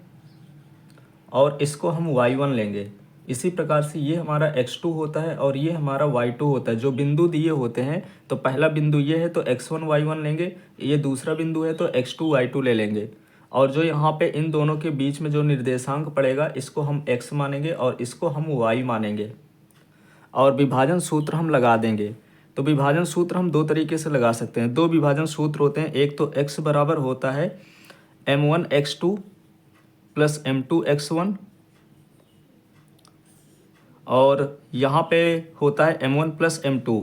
और इसको हम y1 लेंगे। इसी प्रकार से ये हमारा x2 होता है और ये हमारा y2 होता है। जो बिंदु दिए होते हैं तो पहला बिंदु ये है तो x1 y1 लेंगे, ये दूसरा बिंदु है तो x2 y2 ले लेंगे, और जो यहाँ पे इन दोनों के बीच में जो निर्देशांक पड़ेगा इसको हम x मानेंगे और इसको हम y मानेंगे, और विभाजन सूत्र हम लगा देंगे। तो विभाजन सूत्र हम दो तरीके से लगा सकते हैं। दो विभाजन सूत्र होते हैं, एक तो x बराबर होता है m1 x2 plus m2 x1, और यहाँ पे होता है m1 प्लस m2,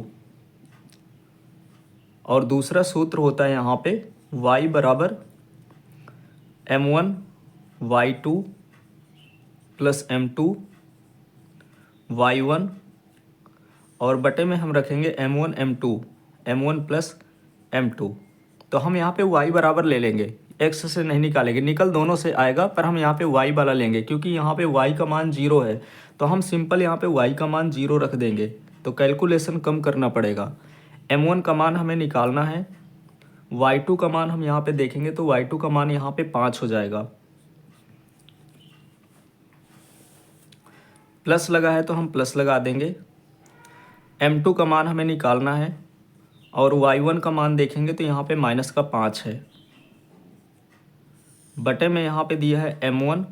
और दूसरा सूत्र होता है यहाँ पे y बराबर m1 y2 plus m2 y1, और बटे में हम रखेंगे m1 प्लस m2। तो हम यहाँ पे y बराबर ले लेंगे, x से नहीं निकालेंगे, निकल दोनों से आएगा, पर हम यहाँ पे y वाला लेंगे क्योंकि यहाँ पे y का मान 0 है। तो हम सिंपल यहाँ पे y का मान 0 रख देंगे, तो कैलकुलेशन कम करना पड़ेगा। m1 का मान हमें निकालना है, y2 का मान हम यहाँ पे देखेंगे तो y2 का मान यहाँ पे 5 हो जाएगा। प्लस लगा है तो हम प्लस लगा देंगे। m2 का मान हमें निकालना है, और y1 का मान देखेंगे तो यहाँ पे -5 है। बटे में यहाँ पे दिया है m1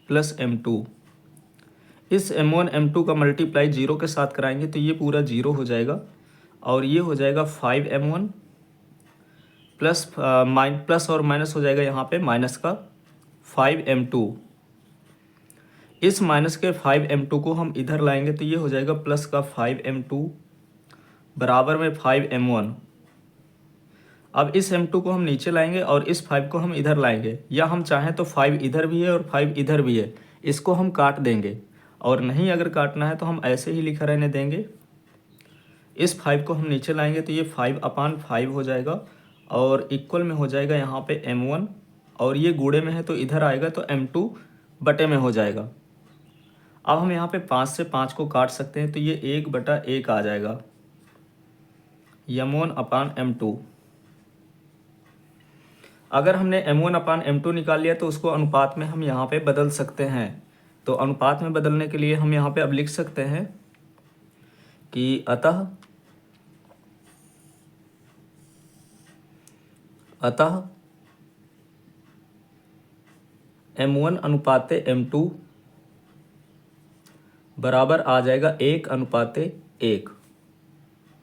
प्लस m2। इस m1 m2 का मल्टीप्लाई 0 के साथ कराएंगे तो ये पूरा 0 हो जाएगा, और ये हो जाएगा 5m1 प्लस और माइनस हो जाएगा यहाँ पे माइनस का 5m2। इस माइनस के 5m2 को हम इधर लाएंगे तो ये हो जाएगा प्लस का 5m2 बराबर में 5m1। अब इस m2 को हम नीचे लाएंगे और इस 5 को हम इधर लाएंगे, या हम चाहें तो 5 इधर भी है और 5 इधर भी है, इसको हम काट देंगे, और नहीं अगर काटना है तो हम ऐसे ही लिखा रहने देंगे। इस 5 को हम नीचे लाएंगे तो ये 5/5 हो जाएगा और इक्वल में हो जाएगा यहाँ पे m1 और ये गुणे में है तो इधर आएगा तो m2 बटे में हो जाएगा। अब हम यहाँ पे 5 से 5 को काट सकते हैं तो ये 1/1 आ जाएगा m1/m2। अगर हमने m1/m2 निकाल लिया तो उसको अनुपात में हम यहाँ पे बदल सकते हैं। तो अनुपात में बदलने के लिए हम यहाँ पे अब लिख सकते हैं कि अतः m1/m2 बराबर आ जाएगा 1/1।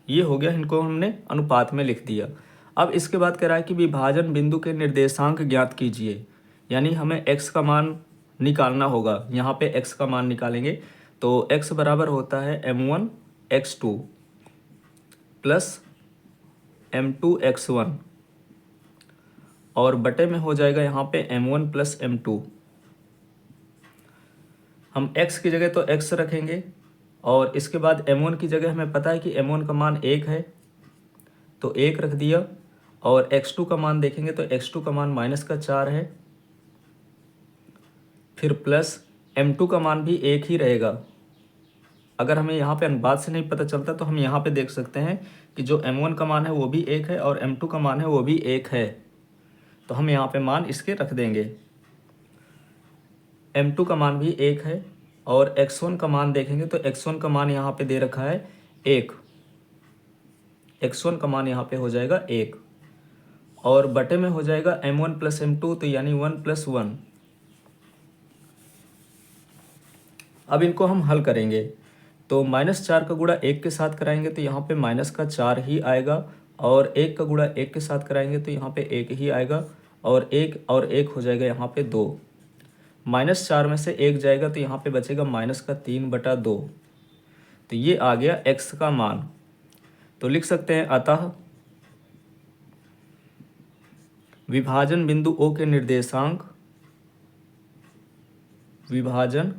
ये हो गया, इनको हमने अनुपात में लिख दिया। अब इसके बाद कह रहा है कि विभाजन बिंदु के निर्देशांक ज्ञात कीजिए, यानी हमें x का मान निकालना होगा। यहाँ पे x का मान निकालेंगे तो x बराबर होता है m1x2 प्लस m2x1 और बटे में हो जाएगा यहाँ पे m1 प्लस m2। हम x की जगह तो x रखेंगे और इसके बाद m1 की जगह हमें पता है कि m1 का मान 1 है तो 1 रख दिया और x2 का मान देखेंगे तो x2 का मान -4 है, फिर प्लस m2 का मान भी 1 ही रहेगा। अगर हमें यहाँ पे अनुपात से नहीं पता चलता तो हम यहाँ पे देख सकते हैं कि जो m1 का मान है वो भी 1 है और m2 का मान है वो भी 1 है, तो हम यहाँ पे मान इसके रख देंगे। m2 का मान भी 1 है और x1 का मान देखेंगे तो x1 का मान यहाँ पे दे रखा है 1, x1 का मान यहाँ पे हो जाएगा 1 और बटे में हो जाएगा m1 प्लस m2 तो यानी 1+1। अब इनको हम हल करेंगे तो -4 का गुणा 1 के साथ कराएंगे तो यहाँ पे -4 ही आएगा और 1 का गुणा 1 के साथ कराएंगे तो यहाँ पे 1 ही आएगा और 1 हो जाएगा यहाँ पे 2। -4 में से 1 जाएगा तो यहाँ पे बचेगा -3/2। तो ये आ गया x का मान। तो लिख सकते हैं अतः विभाजन बिंदु O के निर्देशांक विभाजन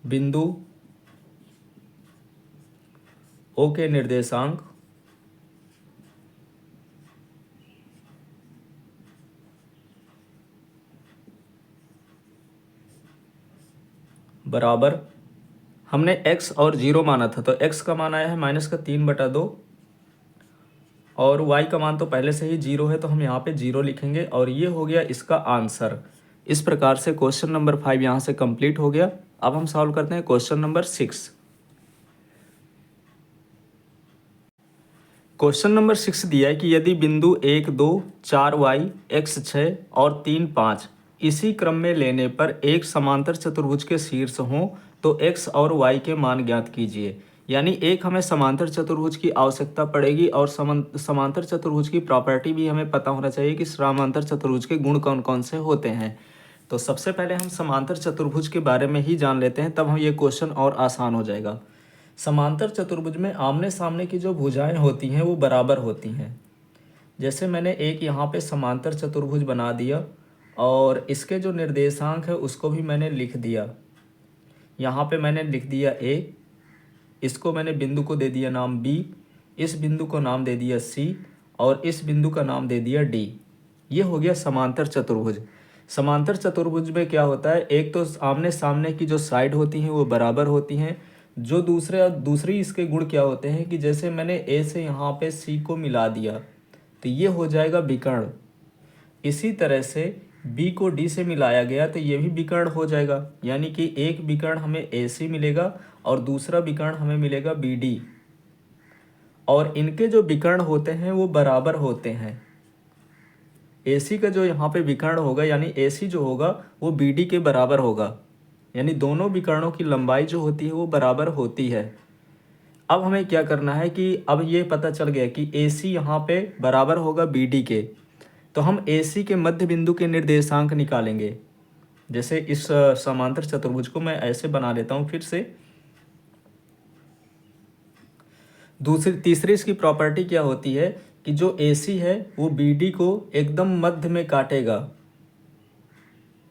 बिंदु O के निर्देशांक बराबर, हमने x और 0 माना था तो x का मान आया है -3/2 और y का मान तो पहले से ही 0 है तो हम यहाँ पे 0 लिखेंगे और ये हो गया इसका आंसर। इस प्रकार से क्वेश्चन नंबर 5 यहाँ से कंप्लीट हो गया। अब हम सॉल्व करते हैं क्वेश्चन नंबर 6। क्वेश्चन नंबर 6 दिया है कि यदि बिंदु 1, 2, 4y, x 6 और 3, 5 इसी क्रम में लेने पर एक समांतर चतुर्भुज के शीर्ष हों तो x और y के मान ज्ञात कीजिए। यानी एक हमें समांतर चतुर्भुज की आवश्यकता पड़ेगी और समांतर चतुर्भुज की प्रॉपर्टी भी हमें पता होना चाहिए कि समांतर चतुर्भुज के गुण कौन कौन से होते हैं। तो सबसे पहले हम समांतर चतुर्भुज के बारे में ही जान लेते हैं, तब हम ये क्वेश्चन और आसान हो जाएगा। समांतर चतुर्भुज में आमने सामने की जो भुजाएं होती हैं वो बराबर होती हैं। जैसे मैंने एक यहाँ पे समांतर चतुर्भुज बना दिया और इसके जो निर्देशांक है उसको भी मैंने लिख दिया। यहाँ पे मैंने लिख दिया A, इसको मैंने बिंदु को दे दिया नाम B, इस बिंदु को नाम दे दिया C और इस बिंदु का नाम दे दिया D। ये हो गया समांतर चतुर्भुज। समांतर चतुर्भुज में क्या होता है, एक तो आमने सामने की जो साइड होती हैं वो बराबर होती हैं। जो दूसरी इसके गुण क्या होते हैं कि जैसे मैंने A से यहाँ पे C को मिला दिया तो ये हो जाएगा विकर्ण। इसी तरह से B को D से मिलाया गया तो ये भी विकर्ण हो जाएगा, यानी कि एक विकर्ण हमें AC मिलेगा और दूसरा विकर्ण हमें मिलेगा BD और इनके जो विकर्ण होते हैं वो बराबर होते हैं। AC का जो यहाँ पे विकर्ण होगा यानी AC जो होगा वो BD के बराबर होगा, यानी दोनों विकर्णों की लंबाई जो होती है वो बराबर होती है। अब हमें क्या करना है कि अब ये पता चल गया कि AC यहाँ पे बराबर होगा BD के, तो हम AC के मध्य बिंदु के निर्देशांक निकालेंगे। जैसे इस समांतर चतुर्भुज को मैं ऐसे बना लेता हूँ फिर से। तीसरी इसकी प्रॉपर्टी क्या होती है कि जो AC है वो BD को एकदम मध्य में काटेगा,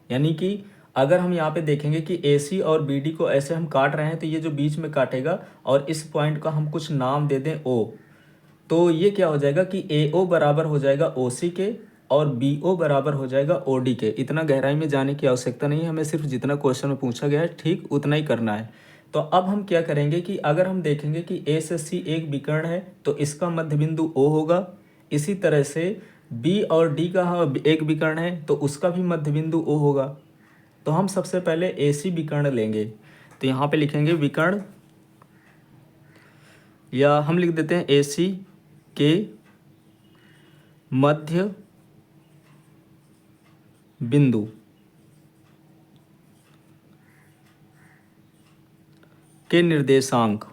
यानी कि अगर हम यहाँ पे देखेंगे कि ए सी और बी डी को ऐसे हम काट रहे हैं तो ये जो बीच में काटेगा और इस पॉइंट का हम कुछ नाम दे दें ओ, तो ये क्या हो जाएगा कि ए ओ बराबर हो जाएगा ओ सी के और बी ओ बराबर हो जाएगा ओ डी के। इतना गहराई में जाने की आवश्यकता नहीं है, हमें सिर्फ जितना क्वेश्चन में पूछा गया है ठीक उतना ही करना है। तो अब हम क्या करेंगे कि अगर हम देखेंगे कि ए से सी एक विकर्ण है तो इसका मध्य बिंदु ओ होगा। इसी तरह से बी और डी का एक विकर्ण है तो उसका भी मध्य बिंदु ओ होगा। तो हम सबसे पहले ए सी विकर्ण लेंगे, तो यहाँ पे लिखेंगे विकर्ण, या हम लिख देते हैं ए सी के मध्य बिंदु के निर्देशांक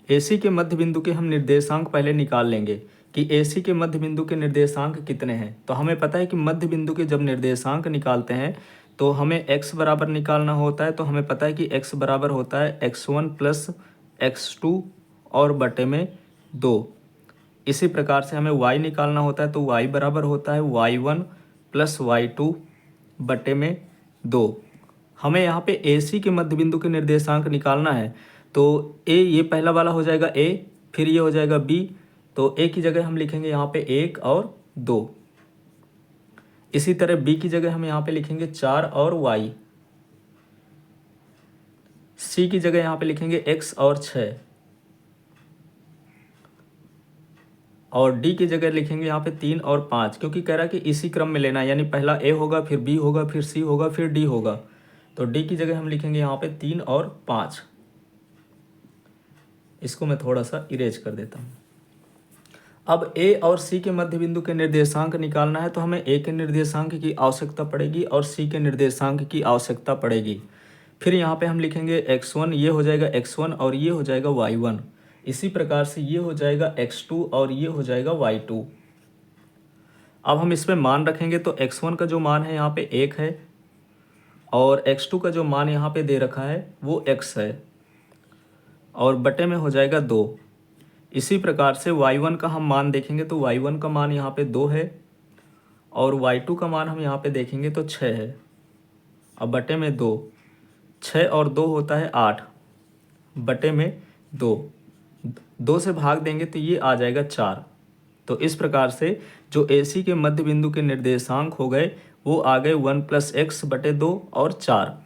एसी के मध्य बिंदु के हम निर्देशांक पहले निकाल लेंगे कि एसी के मध्य बिंदु के निर्देशांक कितने हैं। तो हमें पता है कि मध्य बिंदु के जब निर्देशांक निकालते हैं तो हमें x बराबर निकालना होता है। तो हमें पता है कि x बराबर होता है x1 प्लस x2 और बटे में 2। इसी प्रकार से हमें y निकालना होता है तो y बराबर होता है y1 प्लस y2 बटे में 2। हमें यहाँ पे AC के मध्य बिंदु के निर्देशांक निकालना है तो A ये पहला वाला हो जाएगा A, फिर ये हो जाएगा B, तो A की जगह हम लिखेंगे यहाँ पे 1 और 2। इसी तरह B की जगह हम यहाँ पे लिखेंगे 4 और Y। C की जगह यहाँ पे लिखेंगे X और 6 और D की जगह लिखेंगे यहाँ पे 3 और 5, क्योंकि कह रहा है कि इसी क्रम में लेना है, यानी पहला A होगा फिर B होगा फिर C होगा फिर D होगा। तो D की जगह हम लिखेंगे यहाँ पे 3 और 5। इसको मैं थोड़ा सा इरेज कर देता हूँ। अब A और C के मध्य बिंदु के निर्देशांक निकालना है तो हमें A के निर्देशांक की आवश्यकता पड़ेगी और C के निर्देशांक की आवश्यकता पड़ेगी। फिर यहाँ पे हम लिखेंगे x1, ये हो जाएगा x1 और ये हो जाएगा y1। इसी प्रकार से ये हो जाएगा x2 और ये हो जाएगा y2। अब हम इसमें मान रखेंगे तो x1 का जो मान है यहाँ पे 1 है और x2 का जो मान यहाँ पे दे रखा है वो x है और बटे में हो जाएगा 2। इसी प्रकार से y1 का हम मान देखेंगे तो y1 का मान यहाँ पे 2 है और y2 का मान हम यहाँ पे देखेंगे तो 6 है। अब बटे में 2, 6 और 2 होता है 8 बटे में 2, 2 से भाग देंगे तो ये आ जाएगा 4। तो इस प्रकार से जो AC के मध्य बिंदु के निर्देशांक हो गए वो आ गए 1 प्लस एक्स बटे 2 और 4।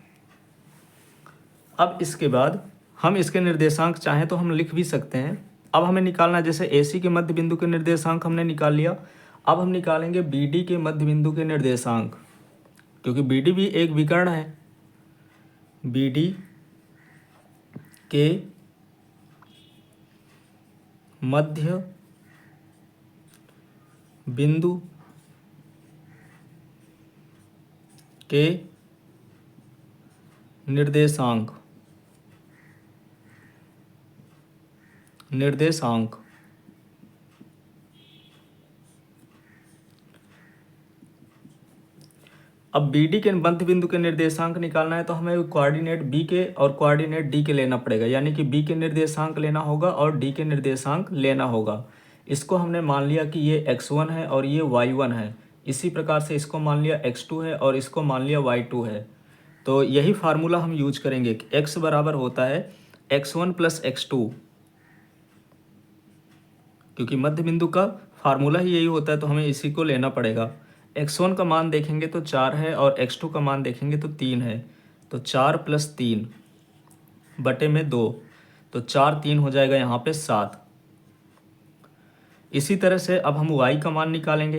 अब इसके बाद हम इसके निर्देशांक चाहें तो हम लिख भी सकते हैं। अब हमें निकालना है, जैसे AC के मध्य बिंदु के निर्देशांक हमने निकाल लिया, अब हम निकालेंगे BD के मध्य बिंदु के निर्देशांक, क्योंकि BD भी एक विकर्ण है। BD के मध्य बिंदु के निर्देशांक अब BD के मध्य बिंदु के निर्देशांक निकालना है तो हमें कोऑर्डिनेट B के और कोऑर्डिनेट D के लेना पड़ेगा, यानी कि B के निर्देशांक लेना होगा और D के निर्देशांक लेना होगा। इसको हमने मान लिया कि ये x1 है और ये y1 है। इसी प्रकार से इसको मान लिया x2 है और इसको मान लिया y2 है। तो यही फार्मूला हम यूज करेंगे कि x बराबर होता है x1 प्लस x2, क्योंकि मध्य बिंदु का फार्मूला ही यही होता है तो हमें इसी को लेना पड़ेगा। x1 का मान देखेंगे तो 4 है और x2 का मान देखेंगे तो 3 है, तो 4 प्लस 3 बटे में 2, तो 4 3 हो जाएगा यहाँ पे 7। इसी तरह से अब हम y का मान निकालेंगे,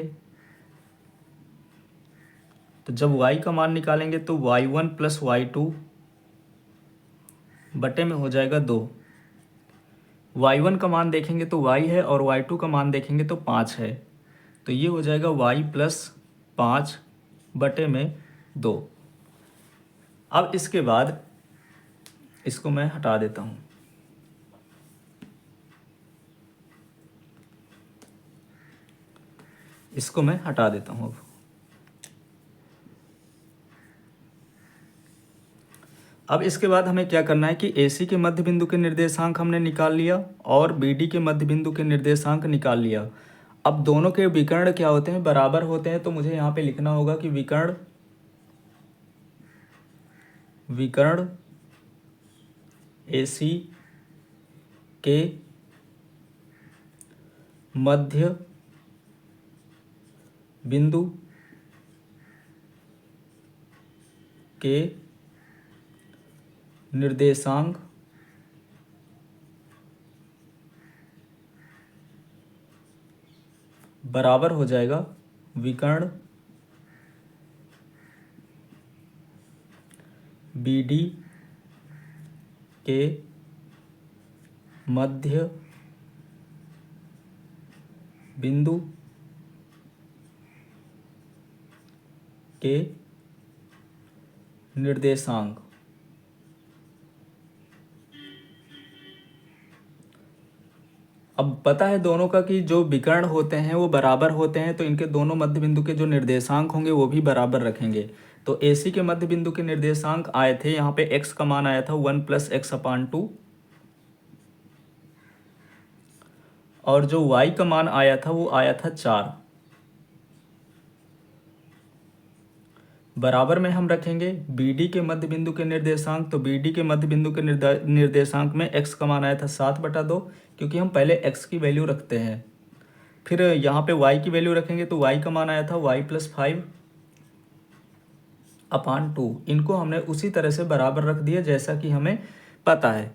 तो जब y का मान निकालेंगे तो y1 प्लस y2 बटे में हो जाएगा 2। y1 का मान देखेंगे तो y है और y2 का मान देखेंगे तो 5 है, तो ये हो जाएगा y प्लस 5 बटे में 2। अब इसके बाद इसको मैं हटा देता हूँ। इसको मैं हटा देता हूँ। अब इसके बाद हमें क्या करना है कि AC के मध्य बिंदु के निर्देशांक हमने निकाल लिया और BD के मध्य बिंदु के निर्देशांक निकाल लिया। अब दोनों के विकर्ण क्या होते हैं, बराबर होते हैं, तो मुझे यहाँ पे लिखना होगा कि विकर्ण AC के मध्य बिंदु के निर्देशांक बराबर हो जाएगा विकर्ण BD के मध्य बिंदु के निर्देशांक। अब पता है दोनों का कि जो विकर्ण होते हैं वो बराबर होते हैं, तो इनके दोनों मध्य बिंदु के जो निर्देशांक होंगे वो भी बराबर रखेंगे। तो AC के मध्य बिंदु के निर्देशांक आए थे, यहाँ पे x का मान आया था 1 + x/2, और जो y का मान आया था वो आया था 4। बराबर में हम रखेंगे BD के मध्य बिंदु के निर्देशांक, तो BD के मध्य बिंदु के निर्देशांक में x का मान आया था 7/2, क्योंकि हम पहले x की वैल्यू रखते हैं। फिर यहाँ पे y की वैल्यू रखेंगे, तो y का मान आया था y + 5/2। इनको हमने उसी तरह से बराबर रख दिया जैसा कि हमें पता है।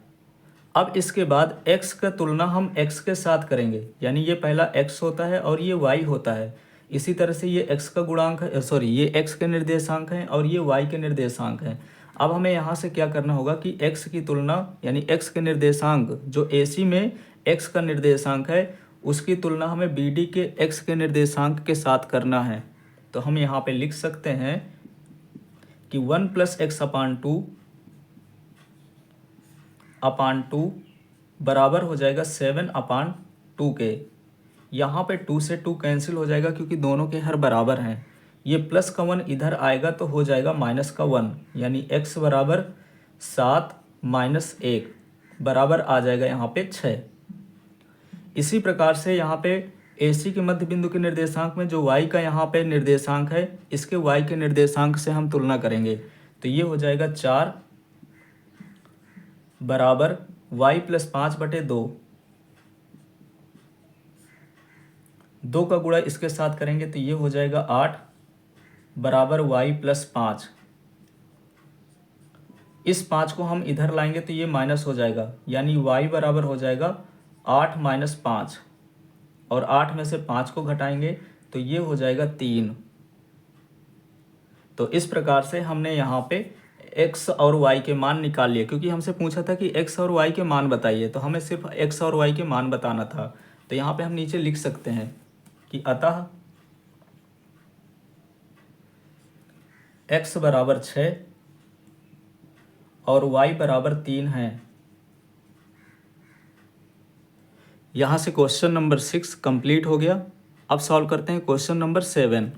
अब इसके बाद x का तुलना हम x के साथ करेंगे, यानी ये पहला x होता है और ये y होता है। इसी तरह से ये x का गुणांक है, सॉरी ये x के निर्देशांक हैं और ये y के निर्देशांक हैं। अब हमें यहाँ से क्या करना होगा कि x की तुलना, यानी x के निर्देशांक जो AC में x का निर्देशांक है उसकी तुलना हमें BD के x के निर्देशांक के साथ करना है। तो हम यहाँ पे लिख सकते हैं कि 1 + x/2 बराबर हो जाएगा 7/2 के। यहाँ पे 2 से 2 कैंसिल हो जाएगा क्योंकि दोनों के हर बराबर हैं। ये प्लस का 1 इधर आएगा तो हो जाएगा माइनस का 1, यानी x बराबर 7 - 1 बराबर आ जाएगा यहाँ पे 6। इसी प्रकार से यहाँ पे AC के मध्य बिंदु के निर्देशांक में जो y का यहाँ पे निर्देशांक है, इसके y के निर्देशांक से हम तुलना करेंगे, तो ये हो जाएगा 4 बराबर y + 5/2। 2 का गुणा इसके साथ करेंगे तो ये हो जाएगा 8 बराबर y + 5। इस 5 को हम इधर लाएंगे तो ये माइनस हो जाएगा, यानी y बराबर हो जाएगा 8 - 5, और 8 में से 5 को घटाएंगे तो ये हो जाएगा 3। तो इस प्रकार से हमने यहाँ पे x और y के मान निकाल लिए, क्योंकि हमसे पूछा था कि x और y के मान बताइए, तो हमें सिर्फ x और y के मान बताना था। तो यहाँ पे हम नीचे लिख सकते हैं कि अतः x बराबर 6 और y बराबर 3 है। यहाँ से क्वेश्चन नंबर 6 कंप्लीट हो गया। अब सॉल्व करते हैं क्वेश्चन नंबर 7।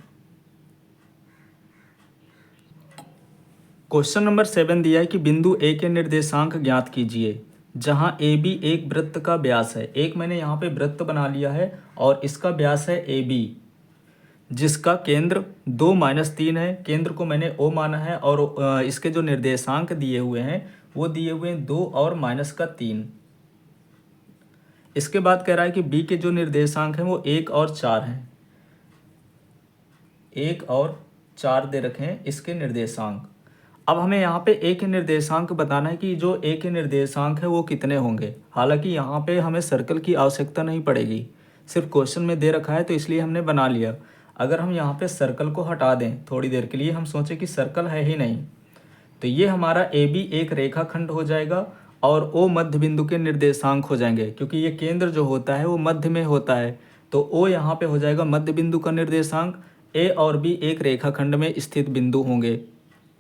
क्वेश्चन नंबर 7 दिया है कि बिंदु A के निर्देशांक ज्ञात कीजिए जहाँ AB एक वृत्त का व्यास है। एक मैंने यहाँ पे वृत्त बना लिया है और इसका व्यास है AB, जिसका केंद्र 2 - 3 है। केंद्र को मैंने O माना है और इसके जो निर्देशांक दिए हुए हैं वो दिए हुए हैं 2 और -3। इसके बाद कह रहा है कि B के जो निर्देशांक हैं वो 1 और 4 हैं। 1 और 4 दे रखे हैं इसके निर्देशांक। अब हमें यहाँ पे A के निर्देशांक बताना है कि जो A के निर्देशांक है वो कितने होंगे। हालांकि यहाँ पे हमें सर्कल की आवश्यकता नहीं पड़ेगी, सिर्फ क्वेश्चन में दे रखा है तो इसलिए हमने बना लिया। अगर हम यहाँ पे सर्कल को हटा दें थोड़ी देर के लिए, हम सोचें कि सर्कल है ही नहीं, तो ये हमारा AB एक रेखाखंड हो जाएगा और O मध्य बिंदु के निर्देशांक हो जाएंगे, क्योंकि ये केंद्र जो होता है वो मध्य में होता है। तो O यहाँ पे हो जाएगा मध्य बिंदु का निर्देशांक। A और B एक रेखाखंड में स्थित बिंदु होंगे।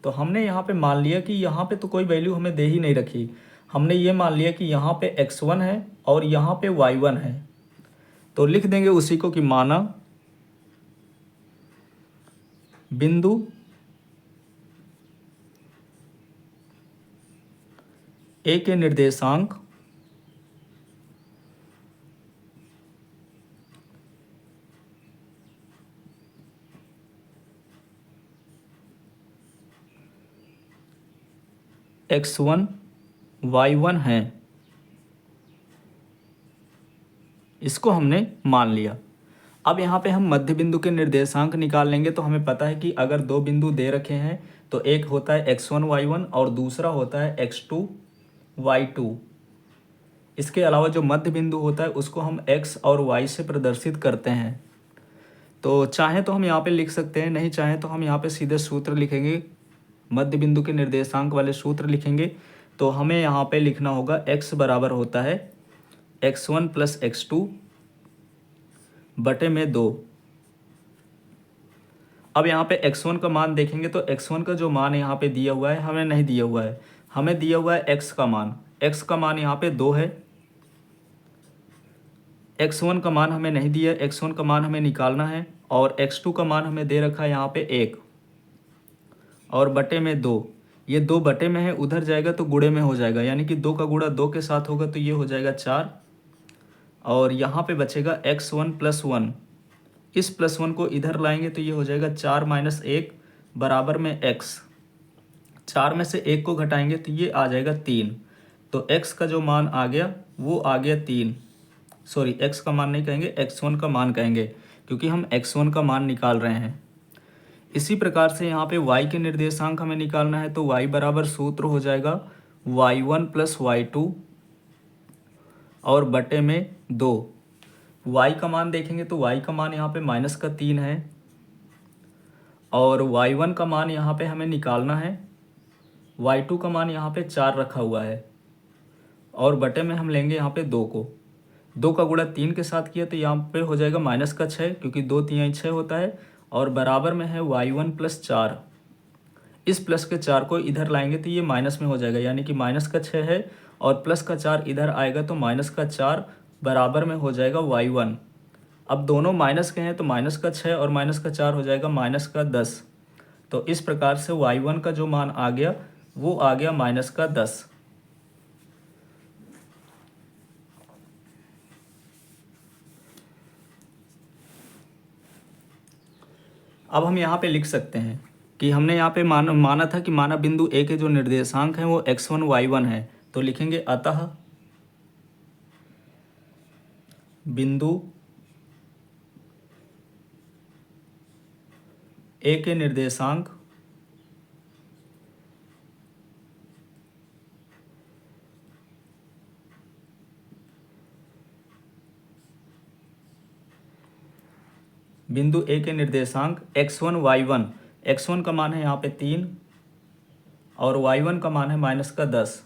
तो हमने यहाँ पे मान लिया कि यहाँ पे तो कोई वैल्यू हमें दे ही नहीं रखी। हमने ये मान लिया कि यहाँ पे x1 है और यहाँ पे y1 है, तो लिख देंगे उसी को कि माना बिंदु ए के निर्देशांक x1 y1 है, इसको हमने मान लिया। अब यहाँ पे हम मध्य बिंदु के निर्देशांक निकाल लेंगे। तो हमें पता है कि अगर दो बिंदु दे रखे हैं तो एक होता है x1 y1 और दूसरा होता है x2 y2। इसके अलावा जो मध्य बिंदु होता है उसको हम x और y से प्रदर्शित करते हैं। तो चाहें तो हम यहाँ पे लिख सकते हैं, नहीं चाहें तो हम यहाँ पे सीधे सूत्र लिखेंगे, मध्य बिंदु के निर्देशांक वाले सूत्र लिखेंगे। तो हमें यहाँ पे लिखना होगा x बराबर होता है x1 प्लस x2 बटे में 2। अब यहाँ पे x1 का मान देखेंगे तो x1 का जो मान यहाँ पे दिया हुआ है हमें नहीं दिया हुआ है, हमें दिया हुआ है x का मान। x का मान यहाँ पे 2 है, x1 का मान हमें नहीं दिया, x1 का मान हमें निकालना है। और x2 का मान हमें दे रखा है यहाँ पे 1 और बटे में 2। ये 2 बटे में है, उधर जाएगा तो गुणे में हो जाएगा, यानी कि 2 का गुणा 2 के साथ होगा तो ये हो जाएगा 4। और यहाँ पे बचेगा x1 प्लस 1। इस प्लस 1 को इधर लाएंगे तो ये हो जाएगा 4 माइनस 1 बराबर में x। 4 में से 1 को घटाएंगे तो ये आ जाएगा 3। तो x का जो मान आ गया वो आ गया 3। सॉरी, x का मान नहीं कहेंगे, x1 का मान कहेंगे, क्योंकि हम x1 का मान निकाल रहे हैं। इसी प्रकार से यहाँ पे y के निर्देशांक हमें निकालना है। तो y बराबर सूत्र हो जाएगा y1 प्लस y2 और बटे में 2। y का मान देखेंगे तो y का मान यहाँ पे माइनस का 3 है और y1 का मान यहाँ पे हमें निकालना है। y2 का मान यहाँ पे 4 रखा हुआ है और बटे में हम लेंगे यहाँ पे 2 को। 2 का गुणा 3 के साथ किया तो यहाँ पे हो जाएगा माइनस का 6, क्योंकि 2 3 6 होता है और बराबर में है y1 प्लस 4। इस प्लस के 4 को इधर लाएंगे तो ये माइनस में हो जाएगा, यानी कि माइनस का 6 है और प्लस का 4 इधर आएगा तो माइनस का 4 बराबर में हो जाएगा y1। अब दोनों माइनस के हैं तो माइनस का 6 और माइनस का 4 हो जाएगा माइनस का 10। तो इस प्रकार से y1 का जो मान आ गया वो आ गया माइनस का 10। अब हम यहाँ पे लिख सकते हैं कि हमने यहाँ पे माना था कि माना बिंदु ए के जो निर्देशांक हैं वो x1 y1 है। तो लिखेंगे अतः बिंदु ए के निर्देशांक बिंदु ए के निर्देशांक x1 y1, x1 का मान है यहाँ पे 3 और y1 का मान है माइनस का 10।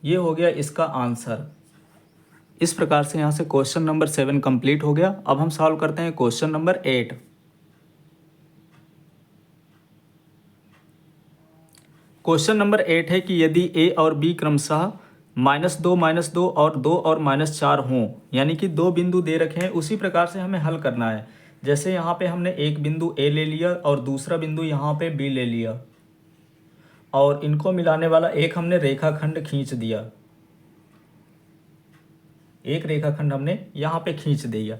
ये हो गया इसका आंसर। इस प्रकार से यहाँ से क्वेश्चन नंबर 7 कंप्लीट हो गया। अब हम सॉल्व करते हैं क्वेश्चन नंबर 8। क्वेश्चन नंबर 8 है कि यदि a और b क्रमशः -2 और 2 और -4 हों, यानी कि दो बिंदु दे रखे हैं, उसी प्रकार से हमें हल करना है। जैसे यहाँ पे हमने एक बिंदु a ले लिया और दूसरा बिंदु यहाँ पे b ले लिया और इनको मिलाने वाला एक हमने रेखाखंड खींच दिया। एक रेखाखंड हमने यहाँ पे खींच दिया।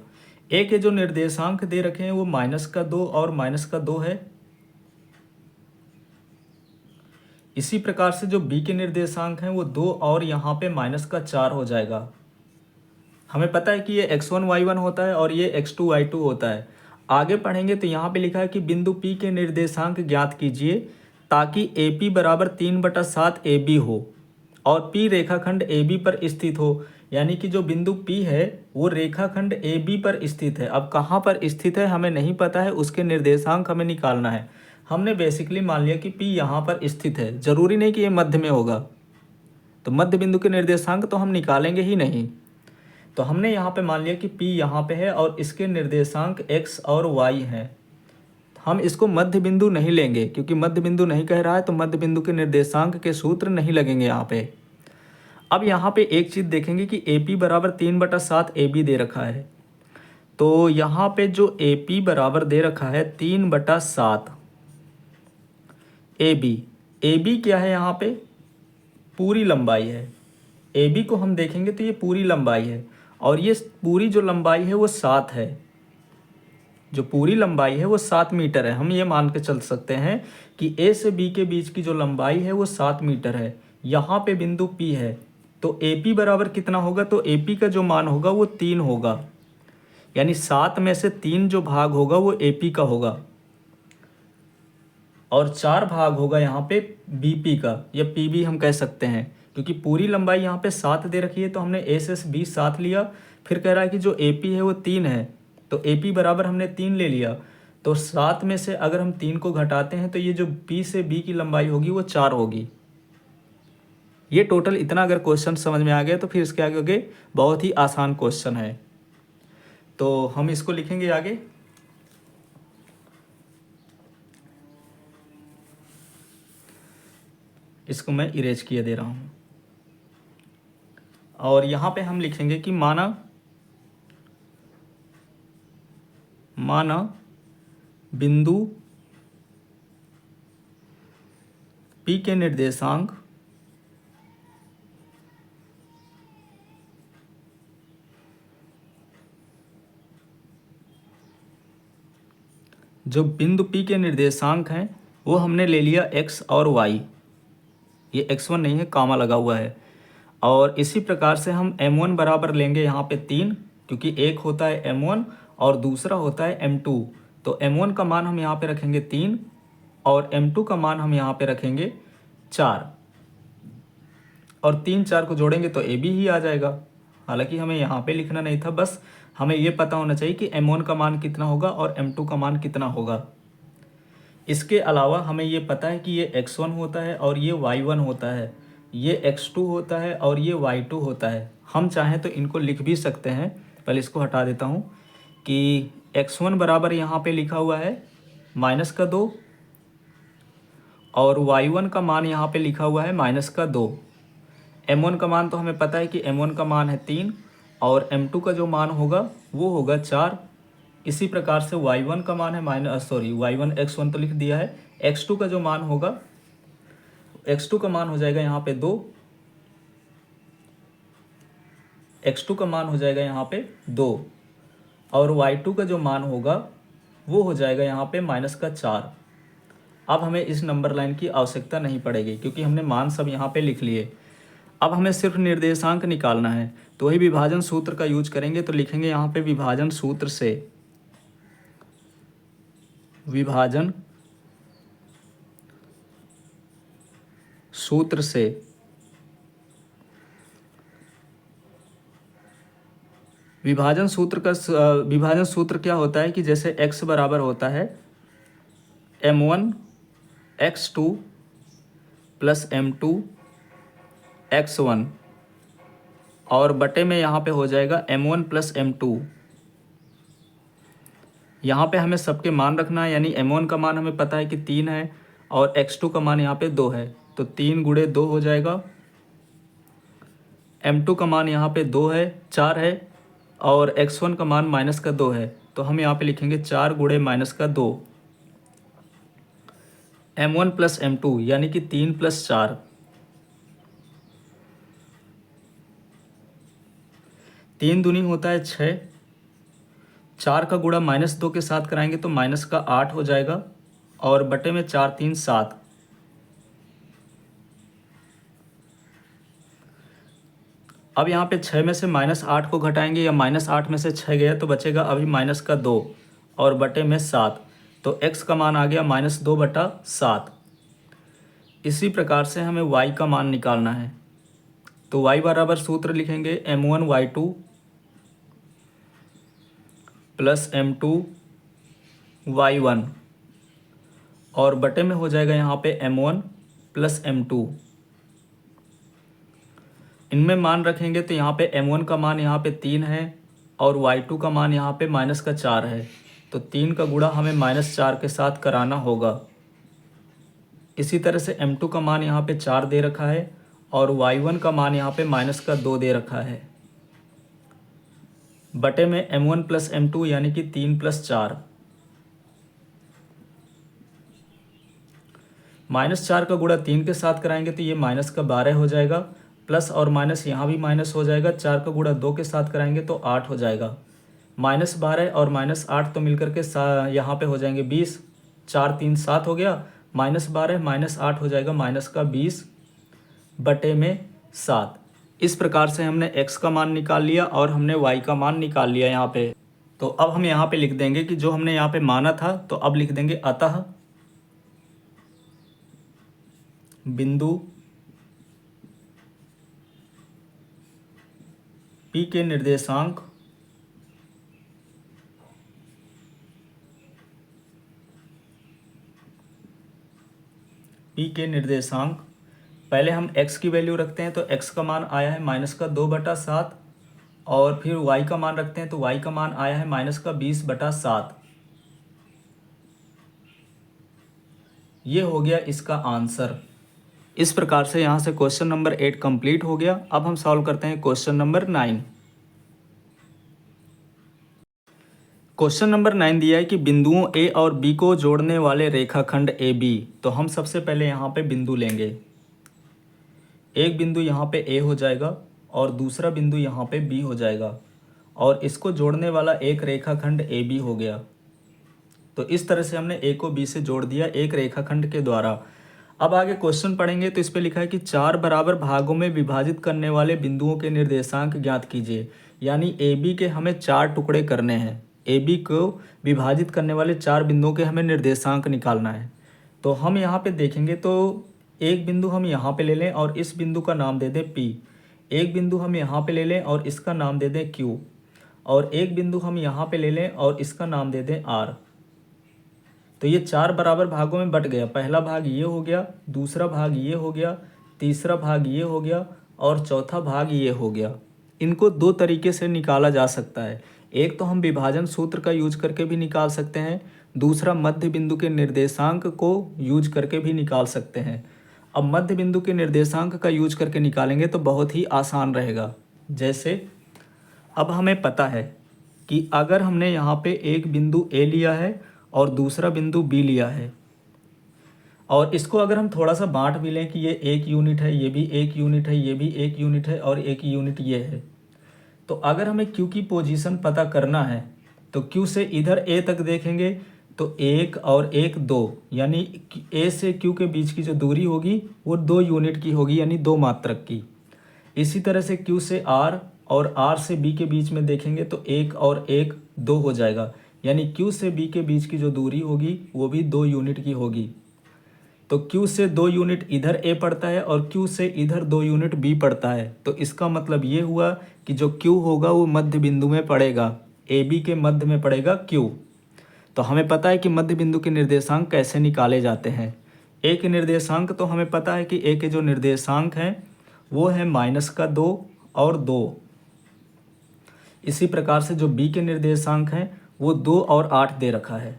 a के जो निर्देशांक दे रखे हैं वो -2 और -2 है। इसी प्रकार से जो b के निर्देशांक हैं वो 2 और यहाँ पे -4 हो जाएगा। हमें पता है कि ये x1 y1 होता है और ये x2 y2 होता है। आगे पढ़ेंगे तो यहाँ पे लिखा है कि बिंदु P के निर्देशांक ज्ञात कीजिए ताकि AP बराबर 3/7 AB हो और P रेखाखंड AB पर स्थित हो। यानी कि जो बिंदु P है वो रेखाखंड AB पर स्थित है। अब कहाँ पर स्थित है हमें नहीं पता है, उसके निर्देशांक हमें निकालना है। हमने बेसिकली मान लिया कि P यहाँ पर स्थित है, ज़रूरी नहीं कि ये मध्य में होगा, तो मध्य बिंदु के निर्देशांक तो हम निकालेंगे ही नहीं। तो हमने यहाँ पे मान लिया कि P यहाँ पे है और इसके निर्देशांक x और y हैं। हम इसको मध्य बिंदु नहीं लेंगे, क्योंकि मध्य बिंदु नहीं कह रहा है तो मध्य बिंदु के निर्देशांक के सूत्र नहीं लगेंगे यहाँ पे। अब यहाँ पे एक चीज़ देखेंगे कि AP बराबर 3/7 AB दे रखा है। तो यहाँ पे जो AP बराबर दे रखा है 3/7 AB। AB क्या है यहाँ पे पूरी लंबाई है। ए बी को हम देखेंगे तो ये पूरी लंबाई है और ये पूरी जो लंबाई है वो 7 है। जो पूरी लंबाई है वो 7 मीटर है। हम ये मान के चल सकते हैं कि ए से बी के बीच की जो लंबाई है वो 7 मीटर है। यहाँ पे बिंदु पी है तो ए पी बराबर कितना होगा, तो ए पी का जो मान होगा वो 3 होगा, यानी 7 में से 3 जो भाग होगा वो ए पी का होगा और 4 भाग होगा यहाँ पे बी पी का, या पी बी हम कह सकते हैं, क्योंकि पूरी लंबाई यहाँ पे 7 दे रखी है तो हमने ए से बी 7 लिया। फिर कह रहा है कि जो ए पी है वो 3 है तो ए पी बराबर हमने 3 ले लिया। तो 7 में से अगर हम 3 को घटाते हैं तो ये जो पी से बी की लंबाई होगी वो 4 होगी। ये टोटल इतना अगर क्वेश्चन समझ में आ गया तो फिर इसके आगे बहुत ही आसान क्वेश्चन है, तो हम इसको लिखेंगे आगे। इसको मैं इरेज किए दे रहा हूँ और यहाँ पे हम लिखेंगे कि माना बिंदु P के निर्देशांक जो बिंदु P के निर्देशांक हैं वो हमने ले लिया x और y, ये x1 नहीं है, कामा लगा हुआ है। और इसी प्रकार से हम m1 बराबर लेंगे यहाँ पे 3, क्योंकि एक होता है m1 और दूसरा होता है m2। तो m1 का मान हम यहाँ पे रखेंगे 3 और m2 का मान हम यहाँ पे रखेंगे 4, और 3 4 को जोड़ेंगे तो ab ही आ जाएगा। हालांकि हमें यहाँ पे लिखना नहीं था, बस हमें ये पता होना चाहिए कि m1 का मान कितना होगा और m2 का मान कितना होगा। इसके अलावा हमें ये पता है कि ये x1 होता है और ये y1 होता है, ये x2 होता है और ये y2 होता है। हम चाहें तो इनको लिख भी सकते हैं, पहले इसको हटा देता हूँ कि x1 बराबर यहाँ पे लिखा हुआ है -2 और y1 का मान यहाँ पे लिखा हुआ है -2। m1 का मान तो हमें पता है कि m1 का मान है 3 और m2 का जो मान होगा वो होगा 4। इसी प्रकार से y1 का मान है y1 x1 तो लिख दिया है, x2 का जो मान होगा, x2 का मान हो जाएगा यहाँ पे 2, x2 का मान हो जाएगा यहाँ पे 2 और y2 का जो मान होगा वो हो जाएगा यहाँ पे -4। अब हमें इस नंबर लाइन की आवश्यकता नहीं पड़ेगी क्योंकि हमने मान सब यहाँ पे लिख लिए। अब हमें सिर्फ निर्देशांक निकालना है, तो वही विभाजन सूत्र का यूज करेंगे। तो लिखेंगे यहाँ पे विभाजन सूत्र से विभाजन विभाजन सूत्र क्या होता है कि जैसे x बराबर होता है m1 x2 plus m2 x1 और बटे में यहाँ पे हो जाएगा m1 प्लस m2। यहाँ पे हमें सबके मान रखना है, यानी m1 का मान हमें पता है कि 3 है और x2 का मान यहाँ पे 2 है, तो 3 गुणे 2 हो जाएगा। m2 का मान यहाँ पे 2 है 4 है और x1 का मान -2 है, तो हम यहाँ पे लिखेंगे 4 गुणे -2 m1 प्लस m2 यानी कि 3 + 4। 3 दूनी होता है 6, 4 का गुणा -2 के साथ कराएंगे तो -8 हो जाएगा और बटे में 4 3 7। अब यहाँ पे 6 में से -8 को घटाएंगे, या -8 में से 6 गया तो बचेगा अभी -2 और बटे में 7, तो x का मान आ गया -2/7। इसी प्रकार से हमें y का मान निकालना है, तो y बराबर सूत्र लिखेंगे m1 y2 plus m2 y1 और बटे में हो जाएगा यहाँ पे m1 प्लस m2। इनमें मान रखेंगे तो यहाँ पे m1 का मान यहाँ पे 3 है और y2 का मान यहाँ पे -4 है, तो 3 का गुणा हमें -4 के साथ कराना होगा। इसी तरह से m2 का मान यहाँ पे 4 दे रखा है और y1 का मान यहाँ पे -2 दे रखा है, बटे में m1 प्लस m2 यानी कि 3 + 4। -4 का गुणा 3 के साथ कराएंगे तो ये -12 हो जाएगा, प्लस और माइनस यहाँ भी माइनस हो जाएगा। 4 का गुणा 2 के साथ कराएंगे तो 8 हो जाएगा। -12 और -8 तो मिलकर के यहाँ पे हो जाएंगे 20। 4 3 7 हो गया, -12 -8 हो जाएगा -20/7। इस प्रकार से हमने x का मान निकाल लिया और हमने y का मान निकाल लिया यहाँ पे। तो अब हम यहाँ पे लिख देंगे कि जो हमने यहाँ पे माना था, तो अब लिख देंगे अतः बिंदु P के निर्देशांक पहले हम x की वैल्यू रखते हैं, तो x का मान आया है -2/7 और फिर y का मान रखते हैं तो y का मान आया है -20/7। ये हो गया इसका आंसर। इस प्रकार से यहाँ से क्वेश्चन नंबर 8 कंप्लीट हो गया। अब हम सॉल्व करते हैं क्वेश्चन नंबर 9। क्वेश्चन नंबर 9 दिया है कि बिंदुओं ए और बी को जोड़ने वाले रेखाखंड ए बी। तो हम सबसे पहले यहाँ पे बिंदु लेंगे। एक बिंदु यहाँ पे ए हो जाएगा और दूसरा बिंदु यहाँ पे बी हो जाएगा और इसको जोड़ने वाला एक रेखाखंड ए बी हो गया। तो इस तरह से हमने ए को बी से जोड़ दिया एक रेखाखंड के द्वारा। अब आगे क्वेश्चन पढ़ेंगे तो इस पे लिखा है कि 4 बराबर भागों में विभाजित करने वाले बिंदुओं के निर्देशांक ज्ञात कीजिए। यानी ए बी के हमें 4 टुकड़े करने हैं। ए बी को विभाजित करने वाले 4 बिंदुओं के हमें निर्देशांक निकालना है। तो हम यहाँ पे देखेंगे तो एक बिंदु हम यहाँ पे ले लें और इस बिंदु का नाम दे दें P। एक बिंदु हम यहाँ पे ले लें और इसका नाम दे दें Q। और एक बिंदु हम यहाँ पे ले लें और इसका नाम दे दें R। तो ये 4 बराबर भागों में बट गया। पहला भाग ये हो गया, दूसरा भाग ये हो गया, तीसरा भाग ये हो गया और चौथा भाग ये हो गया। इनको 2 तरीके से निकाला जा सकता है। एक तो हम विभाजन सूत्र का यूज करके भी निकाल सकते हैं, दूसरा मध्य बिंदु के निर्देशांक को यूज करके भी निकाल सकते हैं। अब मध्य बिंदु के निर्देशांक का यूज करके निकालेंगे तो बहुत ही आसान रहेगा। जैसे अब हमें पता है कि अगर हमने यहाँ पे एक बिंदु ए लिया है और दूसरा बिंदु बी लिया है और इसको अगर हम थोड़ा सा बांट भी लें कि ये 1 यूनिट है, ये भी 1 यूनिट है, ये भी 1 यूनिट है और 1 यूनिट ये है, तो अगर हमें Q की पोजीशन पता करना है तो Q से इधर A तक देखेंगे तो 1 और 1 2, यानी A से Q के बीच की जो दूरी होगी वो 2 यूनिट की होगी, यानी 2 मात्रक की। इसी तरह से Q से R और R से B के बीच में देखेंगे तो 1 और 1 2 हो जाएगा, यानी Q से B के बीच की जो दूरी होगी वो भी 2 यूनिट की होगी। तो Q से 2 यूनिट इधर A पड़ता है और Q से इधर 2 यूनिट B पड़ता है। तो इसका मतलब ये हुआ कि जो Q होगा वो मध्य बिंदु में पड़ेगा, AB के मध्य में पड़ेगा Q। तो हमें पता है कि मध्य बिंदु के निर्देशांक कैसे निकाले जाते हैं। A के निर्देशांक तो हमें पता है कि A के जो निर्देशांक हैं वो है -2 और 2। इसी प्रकार से जो B के निर्देशांक हैं वो 2 और 8 दे रखा है।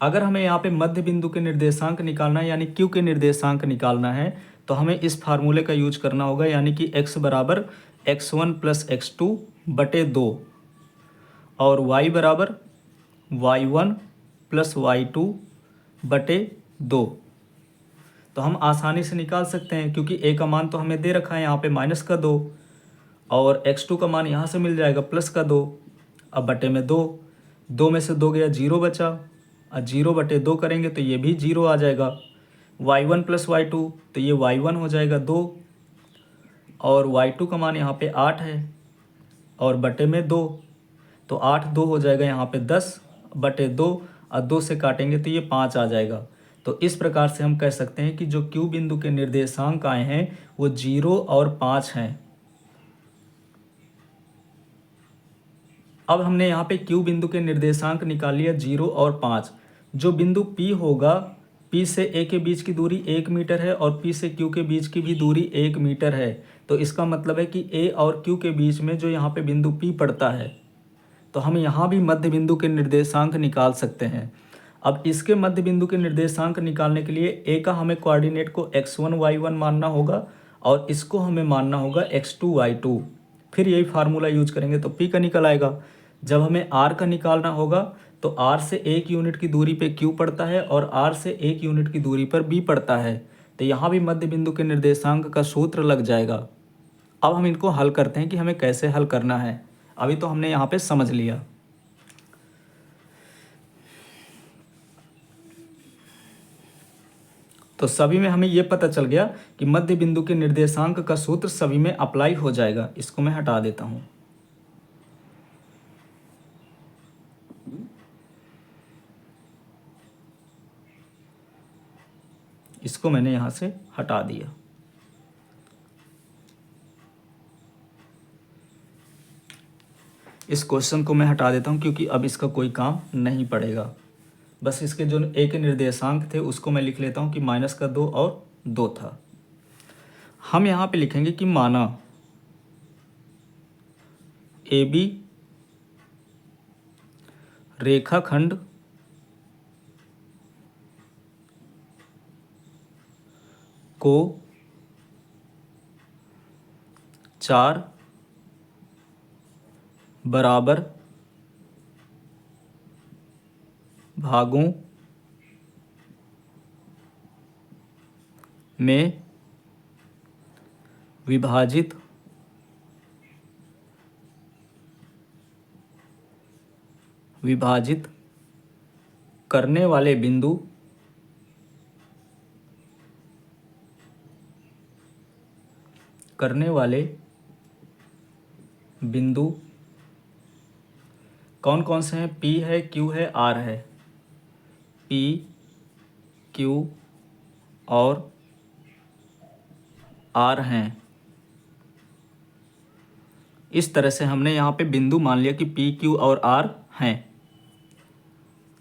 अगर हमें यहाँ पे मध्य बिंदु के निर्देशांक निकालना है, यानी Q के निर्देशांक निकालना है, तो हमें इस फार्मूले का यूज करना होगा, यानी कि x बराबर x1 + x2 बटे 2 और y बराबर y1 + y2 बटे 2। तो हम आसानी से निकाल सकते हैं क्योंकि a का मान तो हमें दे रखा है यहाँ पे -2 और x2 का मान यहाँ से मिल जाएगा +2। अब बटे में 2, 2 में से 2 गया 0 बचा, और 0 बटे 2 करेंगे तो ये भी 0 आ जाएगा। y1 + y2 तो ये y1 हो जाएगा 2 और y2 का मान यहाँ पे 8 है और बटे में 2, तो 8 2 हो जाएगा यहाँ पे 10 बटे 2 और 2 से काटेंगे तो ये 5 आ जाएगा। तो इस प्रकार से हम कह सकते हैं कि जो Q बिंदु के निर्देशांक आए हैं वो 0 और 5 हैं। अब हमने यहाँ पे Q बिंदु के निर्देशांक निकाल लिया 0 और 5। जो बिंदु P होगा, P से A के बीच की दूरी 1 मीटर है और P से Q के बीच की भी दूरी 1 मीटर है। तो इसका मतलब है कि A और Q के बीच में जो यहाँ पे बिंदु P पड़ता है, तो हम यहाँ भी मध्य बिंदु के निर्देशांक निकाल सकते हैं। अब इसके मध्य बिंदु के निर्देशांक निकालने के लिए A का हमें कोऑर्डिनेट को x1 y1 मानना होगा और इसको हमें मानना होगा x2 y2। फिर यही फार्मूला यूज करेंगे तो P का निकल आएगा। जब हमें R का निकालना होगा तो R से 1 यूनिट की दूरी पे Q पड़ता है और R से 1 यूनिट की दूरी पर B पड़ता है। तो यहाँ भी मध्य बिंदु के निर्देशांक का सूत्र लग जाएगा। अब हम इनको हल करते हैं कि हमें कैसे हल करना है। अभी तो हमने यहाँ पे समझ लिया। तो सभी में हमें ये पता चल गया कि मध्य बिंदु के निर्देशांक का सूत्र सभी में अप्लाई हो जाएगा। इसको मैं हटा देता हूँ। इसको मैंने यहाँ से हटा दिया। इस क्वेश्चन को मैं हटा देता हूँ क्योंकि अब इसका कोई काम नहीं पड़ेगा। बस इसके जो ए के निर्देशांक थे उसको मैं लिख लेता हूँ कि -2 और 2 था। हम यहाँ पे लिखेंगे कि माना AB रेखाखंड को 4 बराबर भागों में विभाजित करने वाले बिंदु कौन कौन से हैं? P है, Q है, R है। P, Q और R हैं। इस तरह से हमने यहाँ पे बिंदु मान लिया कि P, Q और R हैं।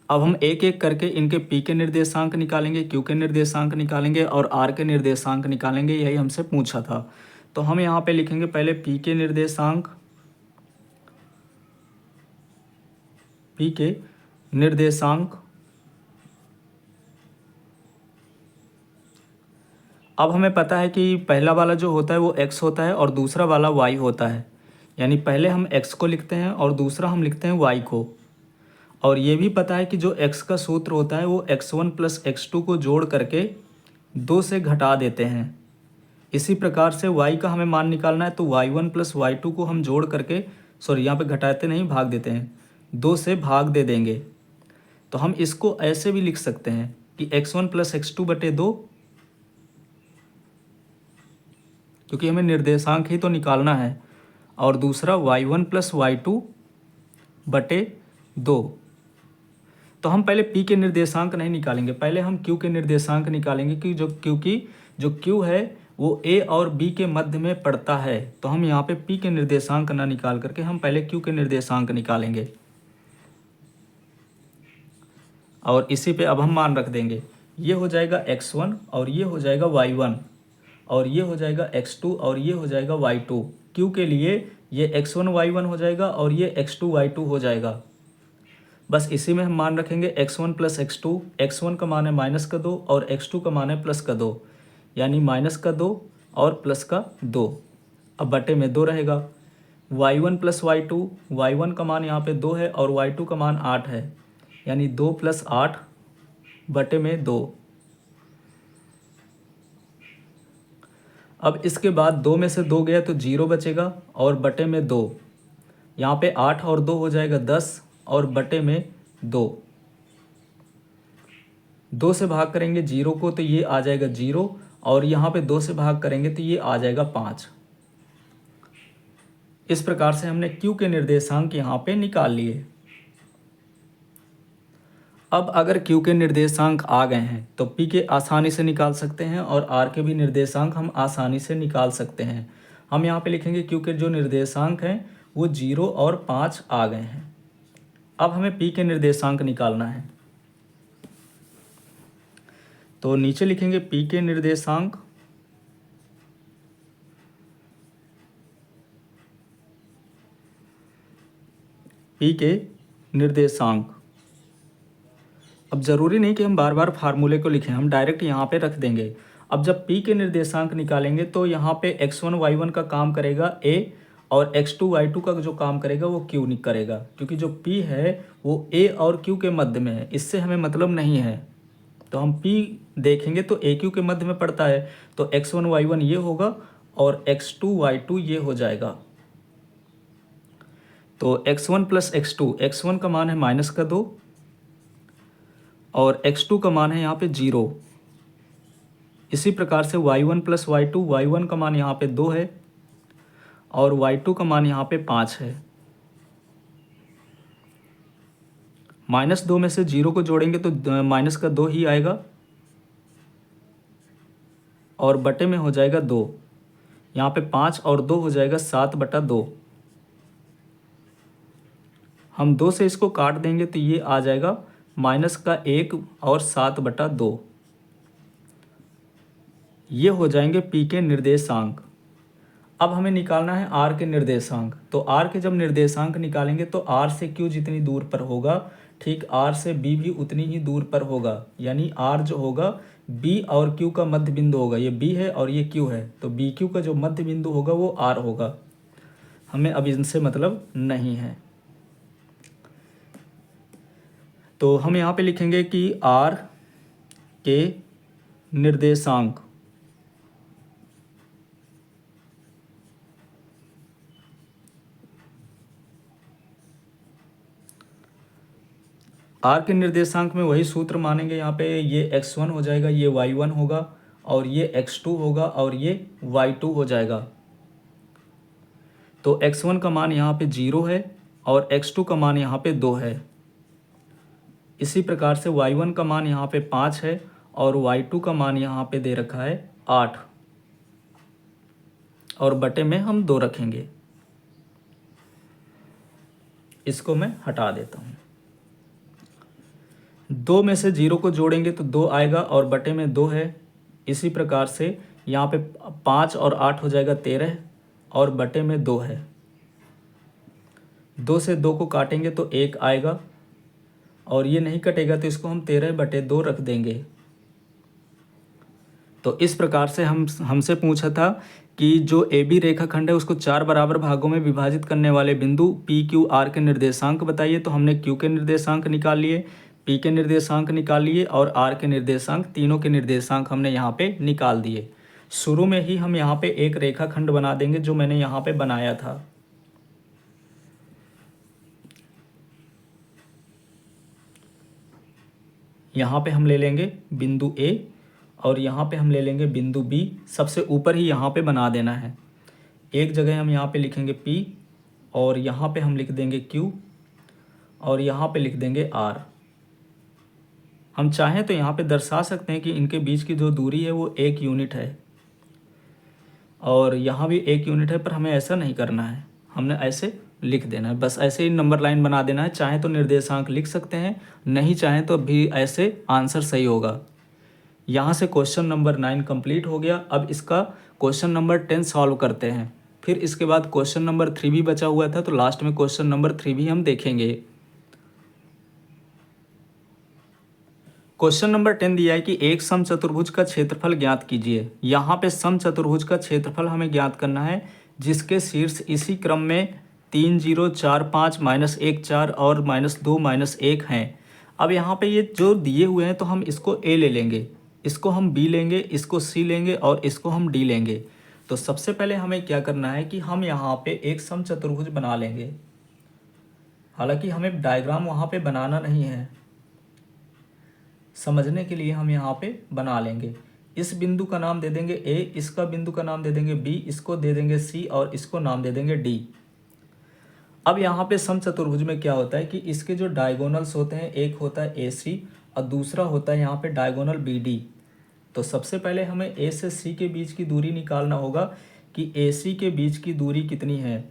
अब हम एक एक करके इनके P के निर्देशांक निकालेंगे, Q के निर्देशांक निकालेंगे और R के निर्देशांक निकालेंगे। यही हमसे पूछा था। तो हम यहाँ पे लिखेंगे पहले P के निर्देशांक। अब हमें पता है कि पहला वाला जो होता है वो x होता है और दूसरा वाला y होता है। यानी पहले हम x को लिखते हैं और दूसरा हम लिखते हैं y को। और ये भी पता है कि जो x का सूत्र होता है वो x1 + x2 को जोड़ करके 2 से घटा देते हैं। इसी प्रकार से y का हमें मान निकालना है, तो y1 + y2 को हम जोड़ करके, यहाँ पे घटाते नहीं, भाग देते हैं, 2 से भाग दे देंगे। तो हम इसको ऐसे भी लिख सकते हैं कि x1 + x2/2, क्योंकि हमें निर्देशांक ही तो निकालना है, और दूसरा y1 + y2/2। तो हम पहले P के निर्देशांक नहीं निकालेंगे, पहले हम Q के निर्देशांक निकालेंगे क्योंकि जो Q है वो A और B के मध्य में पड़ता है। तो हम यहाँ पे P के निर्देशांक ना निकाल करके हम पहले Q के निर्देशांक निकालेंगे और इसी पे अब हम मान रख देंगे। ये हो जाएगा x1 और ये हो जाएगा y1 और ये हो जाएगा x2 और ये हो जाएगा y2। Q के लिए ये x1 y1 हो जाएगा और ये x2 y2 हो जाएगा। बस इसी में हम मान रखेंगे x1 + x2। x1 का मान है -2 और x2 का मान है +2, यानी -2 और +2। अब बटे में 2 रहेगा। y1 + y2, y1 का मान यहाँ पे 2 है और y2 का मान 8 है, यानी 2 + 8 बटे में 2। अब इसके बाद 2 में से 2 गया तो 0 बचेगा और बटे में 2। यहाँ पे 8 और 2 हो जाएगा 10 और बटे में 2। 2 से भाग करेंगे 0 को तो ये आ जाएगा 0 और यहाँ पे 2 से भाग करेंगे तो ये आ जाएगा 5। इस प्रकार से हमने Q के निर्देशांक यहाँ पे निकाल लिए। अब अगर Q के निर्देशांक आ गए हैं तो P के आसानी से निकाल सकते हैं और R के भी निर्देशांक हम आसानी से निकाल सकते हैं। हम यहाँ पे लिखेंगे Q के जो निर्देशांक हैं वो 0 और 5 आ गए हैं। अब हमें P के निर्देशांक निकालना है, तो नीचे लिखेंगे P के निर्देशांक। P के निर्देशांक। अब ज़रूरी नहीं कि हम बार बार फार्मूले को लिखें, हम डायरेक्ट यहाँ पे रख देंगे। अब जब P के निर्देशांक निकालेंगे तो यहाँ पे x1 y1 का काम करेगा A और x2 y2 का जो काम करेगा वो q नहीं करेगा, क्योंकि जो p है वो a और q के मध्य में है, इससे हमें मतलब नहीं है। तो हम p देखेंगे तो a q के मध्य में पड़ता है, तो x1 y1 ये होगा और x2 y2 ये हो जाएगा। तो x1 प्लस x2, x1 का मान है -2 और x2 का मान है यहाँ पे 0। इसी प्रकार से y1 प्लस y2, y1 का मान यहाँ पे 2 है और y2 का मान यहाँ पे 5 है। -2 में से 0 को जोड़ेंगे तो माइनस का 2 ही आएगा और बटे में हो जाएगा 2। यहाँ पे 5 और 2 हो जाएगा 7/2। हम 2 से इसको काट देंगे तो ये आ जाएगा -1 और 7/2। ये हो जाएंगे p के निर्देशांक। अब हमें निकालना है r के निर्देशांक। तो r के जब निर्देशांक निकालेंगे तो r से q जितनी दूर पर होगा, ठीक r से b भी उतनी ही दूर पर होगा। यानी r जो होगा b और q का मध्य बिंदु होगा। ये b है और ये q है, तो b q का जो मध्य बिंदु होगा वो r होगा। हमें अब इनसे मतलब नहीं है, तो हम यहाँ पे लिखेंगे कि r के निर्देशांक आर के निर्देशांक में वही सूत्र मानेंगे। यहाँ पे ये x1 हो जाएगा, ये y1 होगा और ये x2 होगा और ये y2 हो जाएगा। तो x1 का मान यहाँ पे 0 है और x2 का मान यहाँ पे 2 है। इसी प्रकार से y1 का मान यहाँ पे 5 है और y2 का मान यहाँ पे दे रखा है 8 और बटे में हम 2 रखेंगे। इसको मैं हटा देता हूँ। 2 में से 0 को जोड़ेंगे तो 2 आएगा और बटे में 2 है। इसी प्रकार से यहाँ पे 5 और 8 हो जाएगा 13 और बटे में 2 है। 2 से 2 को काटेंगे तो 1 आएगा और ये नहीं कटेगा तो इसको हम 13/2 रख देंगे। तो इस प्रकार से हमसे पूछा था कि जो ए बी रेखाखंड है उसको 4 बराबर भागों में विभाजित करने वाले बिंदु पी क्यू आर के निर्देशांक बताइए। तो हमने क्यू के निर्देशांक निकाल लिए, पी के निर्देशांक निकाल लिए और आर के निर्देशांक, तीनों के निर्देशांक हमने यहाँ पे निकाल दिए। शुरू में ही हम यहाँ पे एक रेखाखंड बना देंगे जो मैंने यहाँ पे बनाया था। यहाँ पे हम ले लेंगे बिंदु ए और यहाँ पे हम ले लेंगे बिंदु बी। सबसे ऊपर ही यहाँ पे बना देना है। एक जगह हम यहाँ पे लिखेंगे P और यहाँ पे हम लिख देंगे Q और यहाँ पे लिख देंगे R। हम चाहें तो यहाँ पे दर्शा सकते हैं कि इनके बीच की जो दूरी है वो 1 यूनिट है और यहाँ भी 1 यूनिट है, पर हमें ऐसा नहीं करना है। हमने ऐसे लिख देना है, बस ऐसे ही नंबर लाइन बना देना है। चाहे तो निर्देशांक लिख सकते हैं, नहीं चाहें तो भी ऐसे आंसर सही होगा। यहाँ से क्वेश्चन नंबर 9 कंप्लीट हो गया। अब इसका क्वेश्चन नंबर 10 सॉल्व करते हैं। फिर इसके बाद क्वेश्चन नंबर 3 भी बचा हुआ था, तो लास्ट में क्वेश्चन नंबर 3 भी हम देखेंगे। क्वेश्चन नंबर 10 दिया है कि एक समचतुर्भुज का क्षेत्रफल ज्ञात कीजिए। यहाँ पे समचतुर्भुज का क्षेत्रफल हमें ज्ञात करना है जिसके शीर्ष इसी क्रम में 3 0 4 5 -1 4 और -2 -1 हैं। अब यहाँ पे ये जो दिए हुए हैं तो हम इसको A ले लेंगे, इसको हम B लेंगे, इसको C लेंगे और इसको हम D लेंगे। तो सबसे पहले हमें क्या करना है कि हम यहाँ पे एक समचतुर्भुज बना लेंगे। हालांकि हमें डायग्राम वहाँ पे बनाना नहीं है, समझने के लिए हम यहाँ पे बना लेंगे। इस बिंदु का नाम दे देंगे A, इसका बिंदु का नाम दे देंगे B, इसको दे देंगे C और इसको नाम दे देंगे D। अब यहाँ पे समचतुर्भुज में क्या होता है कि इसके जो डायगोनल्स होते हैं, एक होता है AC और दूसरा होता है यहाँ पे डायगोनल BD। तो सबसे पहले हमें A से C के बीच की दूरी निकालना होगा कि AC के बीच की दूरी कितनी है,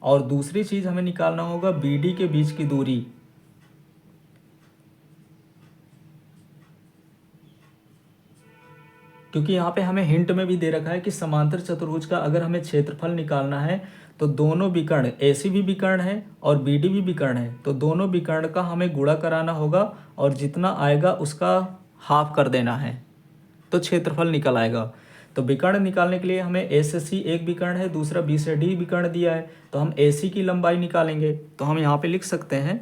और दूसरी चीज़ हमें निकालना होगा BD के बीच की दूरी। क्योंकि यहाँ पे हमें हिंट में भी दे रखा है कि समांतर चतुर्भुज का अगर हमें क्षेत्रफल निकालना है तो दोनों विकर्ण AC भी विकर्ण है और BD भी विकर्ण है, तो दोनों विकर्ण का हमें गुणा कराना होगा और जितना आएगा उसका हाफ कर देना है तो क्षेत्रफल निकल आएगा। तो विकर्ण निकालने के लिए हमें ए से सी एक विकर्ण है, दूसरा बी से डी विकर्ण दिया है, तो हम ए सी की लंबाई निकालेंगे। तो हम यहाँ पे लिख सकते हैं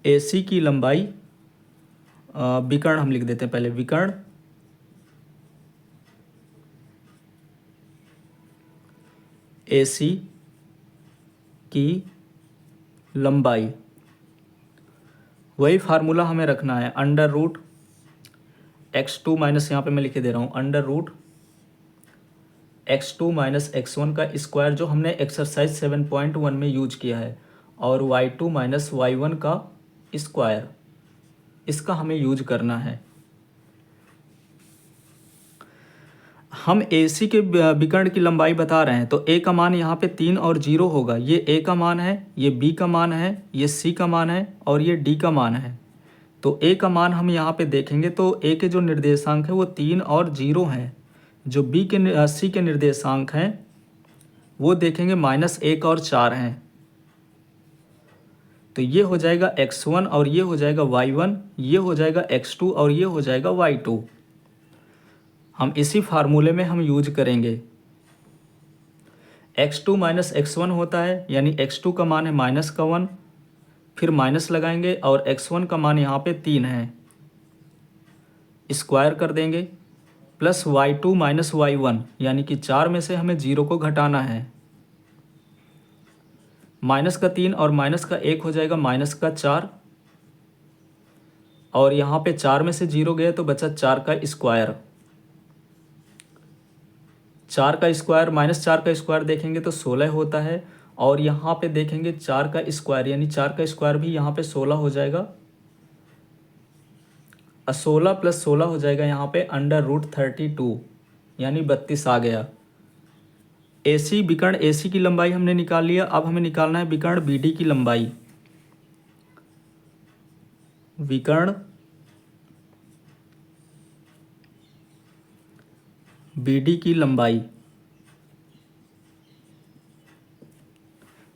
ए सी की लंबाई, विकर्ण हम लिख देते हैं पहले, विकर्ण ए सी की लंबाई, वही फार्मूला हमें रखना है, अंडर रूट x2 माइनस, यहाँ पे मैं लिखे दे रहा हूँ, under root x2 minus x1 का स्क्वायर, जो हमने एक्सरसाइज 7.1 में यूज किया है, और y2 माइनस y1 का स्क्वायर, इसका हमें यूज करना है। हम AC के विकर्ण की लंबाई बता रहे हैं, तो A का मान यहाँ पे 3 और 0 होगा। ये A का मान है, ये B का मान है, ये C का मान है और ये D का मान है। तो A का मान हम यहाँ पे देखेंगे तो A के जो निर्देशांक है वो 3 और 0 हैं। जो C के निर्देशांक हैं वो देखेंगे -1 और 4 हैं। तो ये हो जाएगा x1 और ये हो जाएगा y1, ये हो जाएगा x2 और ये हो जाएगा y2। हम इसी फार्मूले में हम यूज करेंगे। x2 माइनस x1 होता है, यानी x2 का मान है -1, फिर माइनस लगाएंगे और x1 का मान यहाँ पे 3 है, स्क्वायर कर देंगे, प्लस y2 माइनस y1, यानी कि 4 में से हमें 0 को घटाना है। माइनस का 3 और माइनस का 1 हो जाएगा -4, और यहाँ पे 4 में से 0 गए तो बचा 4 का स्क्वायर। 4 का स्क्वायर माइनस 4 का स्क्वायर देखेंगे तो 16 होता है, और यहाँ पे देखेंगे 4 का स्क्वायर, यानी 4 का स्क्वायर भी यहाँ पे 16 हो जाएगा। 16 प्लस 16 हो जाएगा यहाँ पे अंडर रूट 32, यानी 32 आ गया। AC विकर्ण AC की लंबाई हमने निकाल लिया। अब हमें निकालना है विकर्ण BD की लंबाई। विकर्ण BD की लंबाई,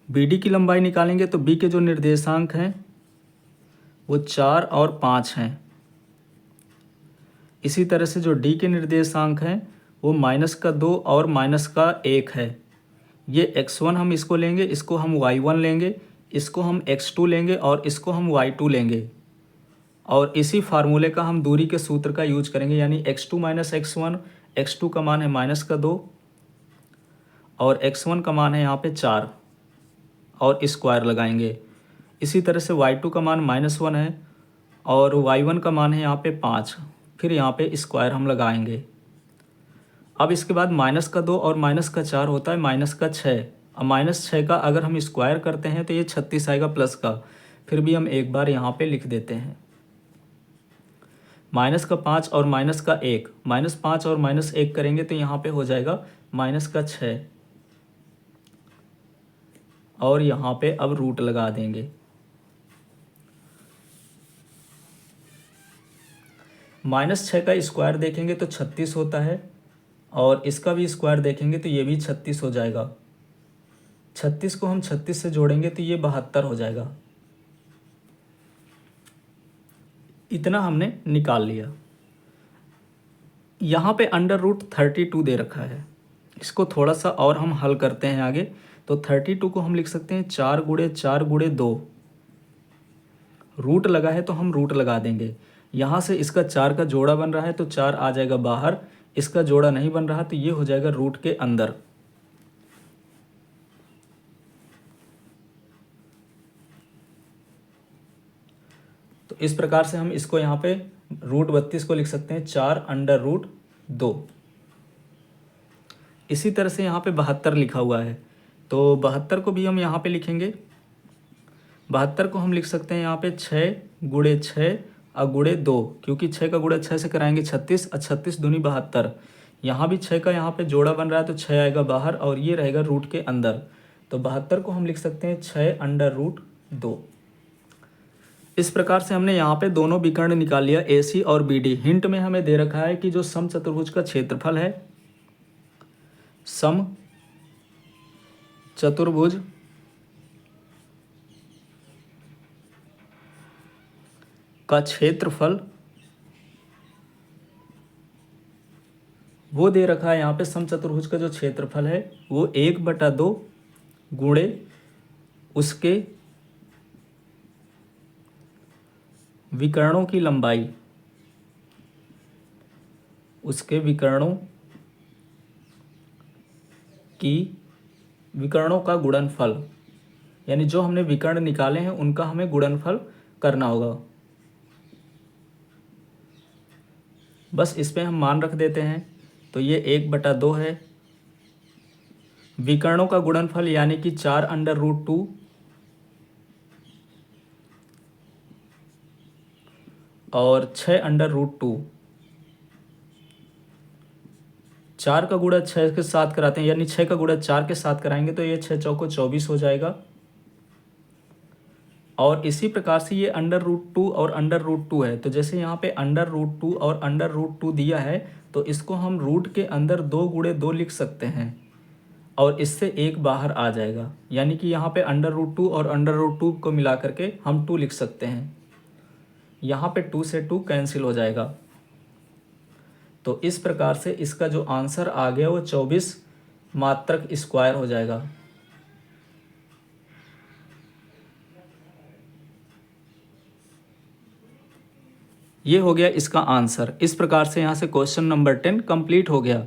BD की लंबाई निकालेंगे तो B के जो निर्देशांक हैं वो 4 और 5 हैं। इसी तरह से जो D के निर्देशांक हैं वो -2 और -1 है। ये x1 हम इसको लेंगे, इसको हम y1 लेंगे, इसको हम x2 लेंगे और इसको हम y2 लेंगे, और इसी फार्मूले का हम दूरी के सूत्र का यूज करेंगे, यानी x2 माइनस x1, x2 का मान है -2 और x1 का मान है यहाँ पे 4, और स्क्वायर लगाएंगे। इसी तरह से y2 का मान -1 है और y1 का मान है यहाँ पे 5, फिर यहाँ पे स्क्वायर हम लगाएंगे। अब इसके बाद -2 और -4 होता है -6। अब -6 का अगर हम स्क्वायर करते हैं तो ये 36 आएगा प्लस का, फिर भी हम एक बार यहाँ पे लिख देते हैं। -5 और -1, -5 और -1 करेंगे तो यहाँ पे हो जाएगा -6, और यहाँ पे अब रूट लगा देंगे। -6 का स्क्वायर देखेंगे तो 36 होता है, और इसका भी स्क्वायर देखेंगे तो ये भी 36 हो जाएगा। 36 को हम 36 से जोड़ेंगे तो ये 72 हो जाएगा। इतना हमने निकाल लिया। यहाँ पे अंडर रूट 32 दे रखा है, इसको थोड़ा सा और हम हल करते हैं आगे। तो 32 को हम लिख सकते हैं 4 गुणे 4 गुणे 2, रूट लगा है तो हम रूट लगा देंगे। यहाँ से इसका 4 का जोड़ा बन रहा है तो 4 आ जाएगा बाहर, इसका जोड़ा नहीं बन रहा तो ये हो जाएगा रूट के अंदर। तो इस प्रकार से हम इसको यहाँ पे रूट 32 को लिख सकते हैं 4 अंडर रूट 2। इसी तरह से यहाँ पे 72 लिखा हुआ है, तो 72 को भी हम यहाँ पे लिखेंगे। 72 को हम लिख सकते हैं यहाँ पे 6 गुणे 6 और गुणे 2, क्योंकि 6 का गुणा 6 से कराएंगे 36 और 36 दूनी 72। यहाँ भी 6 का यहाँ पे जोड़ा बन रहा है तो 6 आएगा बाहर और ये रहेगा रूट के अंदर। तो 72 को हम लिख सकते हैं 6 अंडर रूट 2। इस प्रकार से हमने यहाँ पे दोनों विकर्ण निकाल लिया, AC और BD। हिंट में हमें दे रखा है कि जो समचतुर्भुज का क्षेत्रफल है, समचतुर्भुज का क्षेत्रफल वो दे रखा है यहाँ पे समचतुर्भुज का जो क्षेत्रफल है वो 1/2 गुणे उसके विकर्णों की लंबाई, उसके विकर्णों का गुणनफल, यानी जो हमने विकर्ण निकाले हैं उनका हमें गुणनफल करना होगा। बस इस पे हम मान रख देते हैं, तो ये 1/2 है। विकर्णों का गुणनफल यानी कि 4√2 और 6√2। 4 का गुणा 6 के साथ कराते हैं, यानी 6 का गुणा 4 के साथ कराएंगे तो ये 6 चौको 24 हो जाएगा। और इसी प्रकार से ये √2 और √2 है, तो जैसे यहाँ पे √2 और √2 दिया है तो इसको हम रूट के अंदर 2 गुणे 2 लिख सकते हैं और इससे एक बाहर आ जाएगा, यानी कि यहाँ पे √2 और √2 को मिला करके हम 2 लिख सकते हैं। यहाँ पे 2 से 2 कैंसिल हो जाएगा। तो इस प्रकार से इसका जो आंसर आ गया वो 24 मात्रक स्क्वायर हो जाएगा। ये हो गया इसका आंसर। इस प्रकार से यहाँ से क्वेश्चन नंबर 10 कंप्लीट हो गया।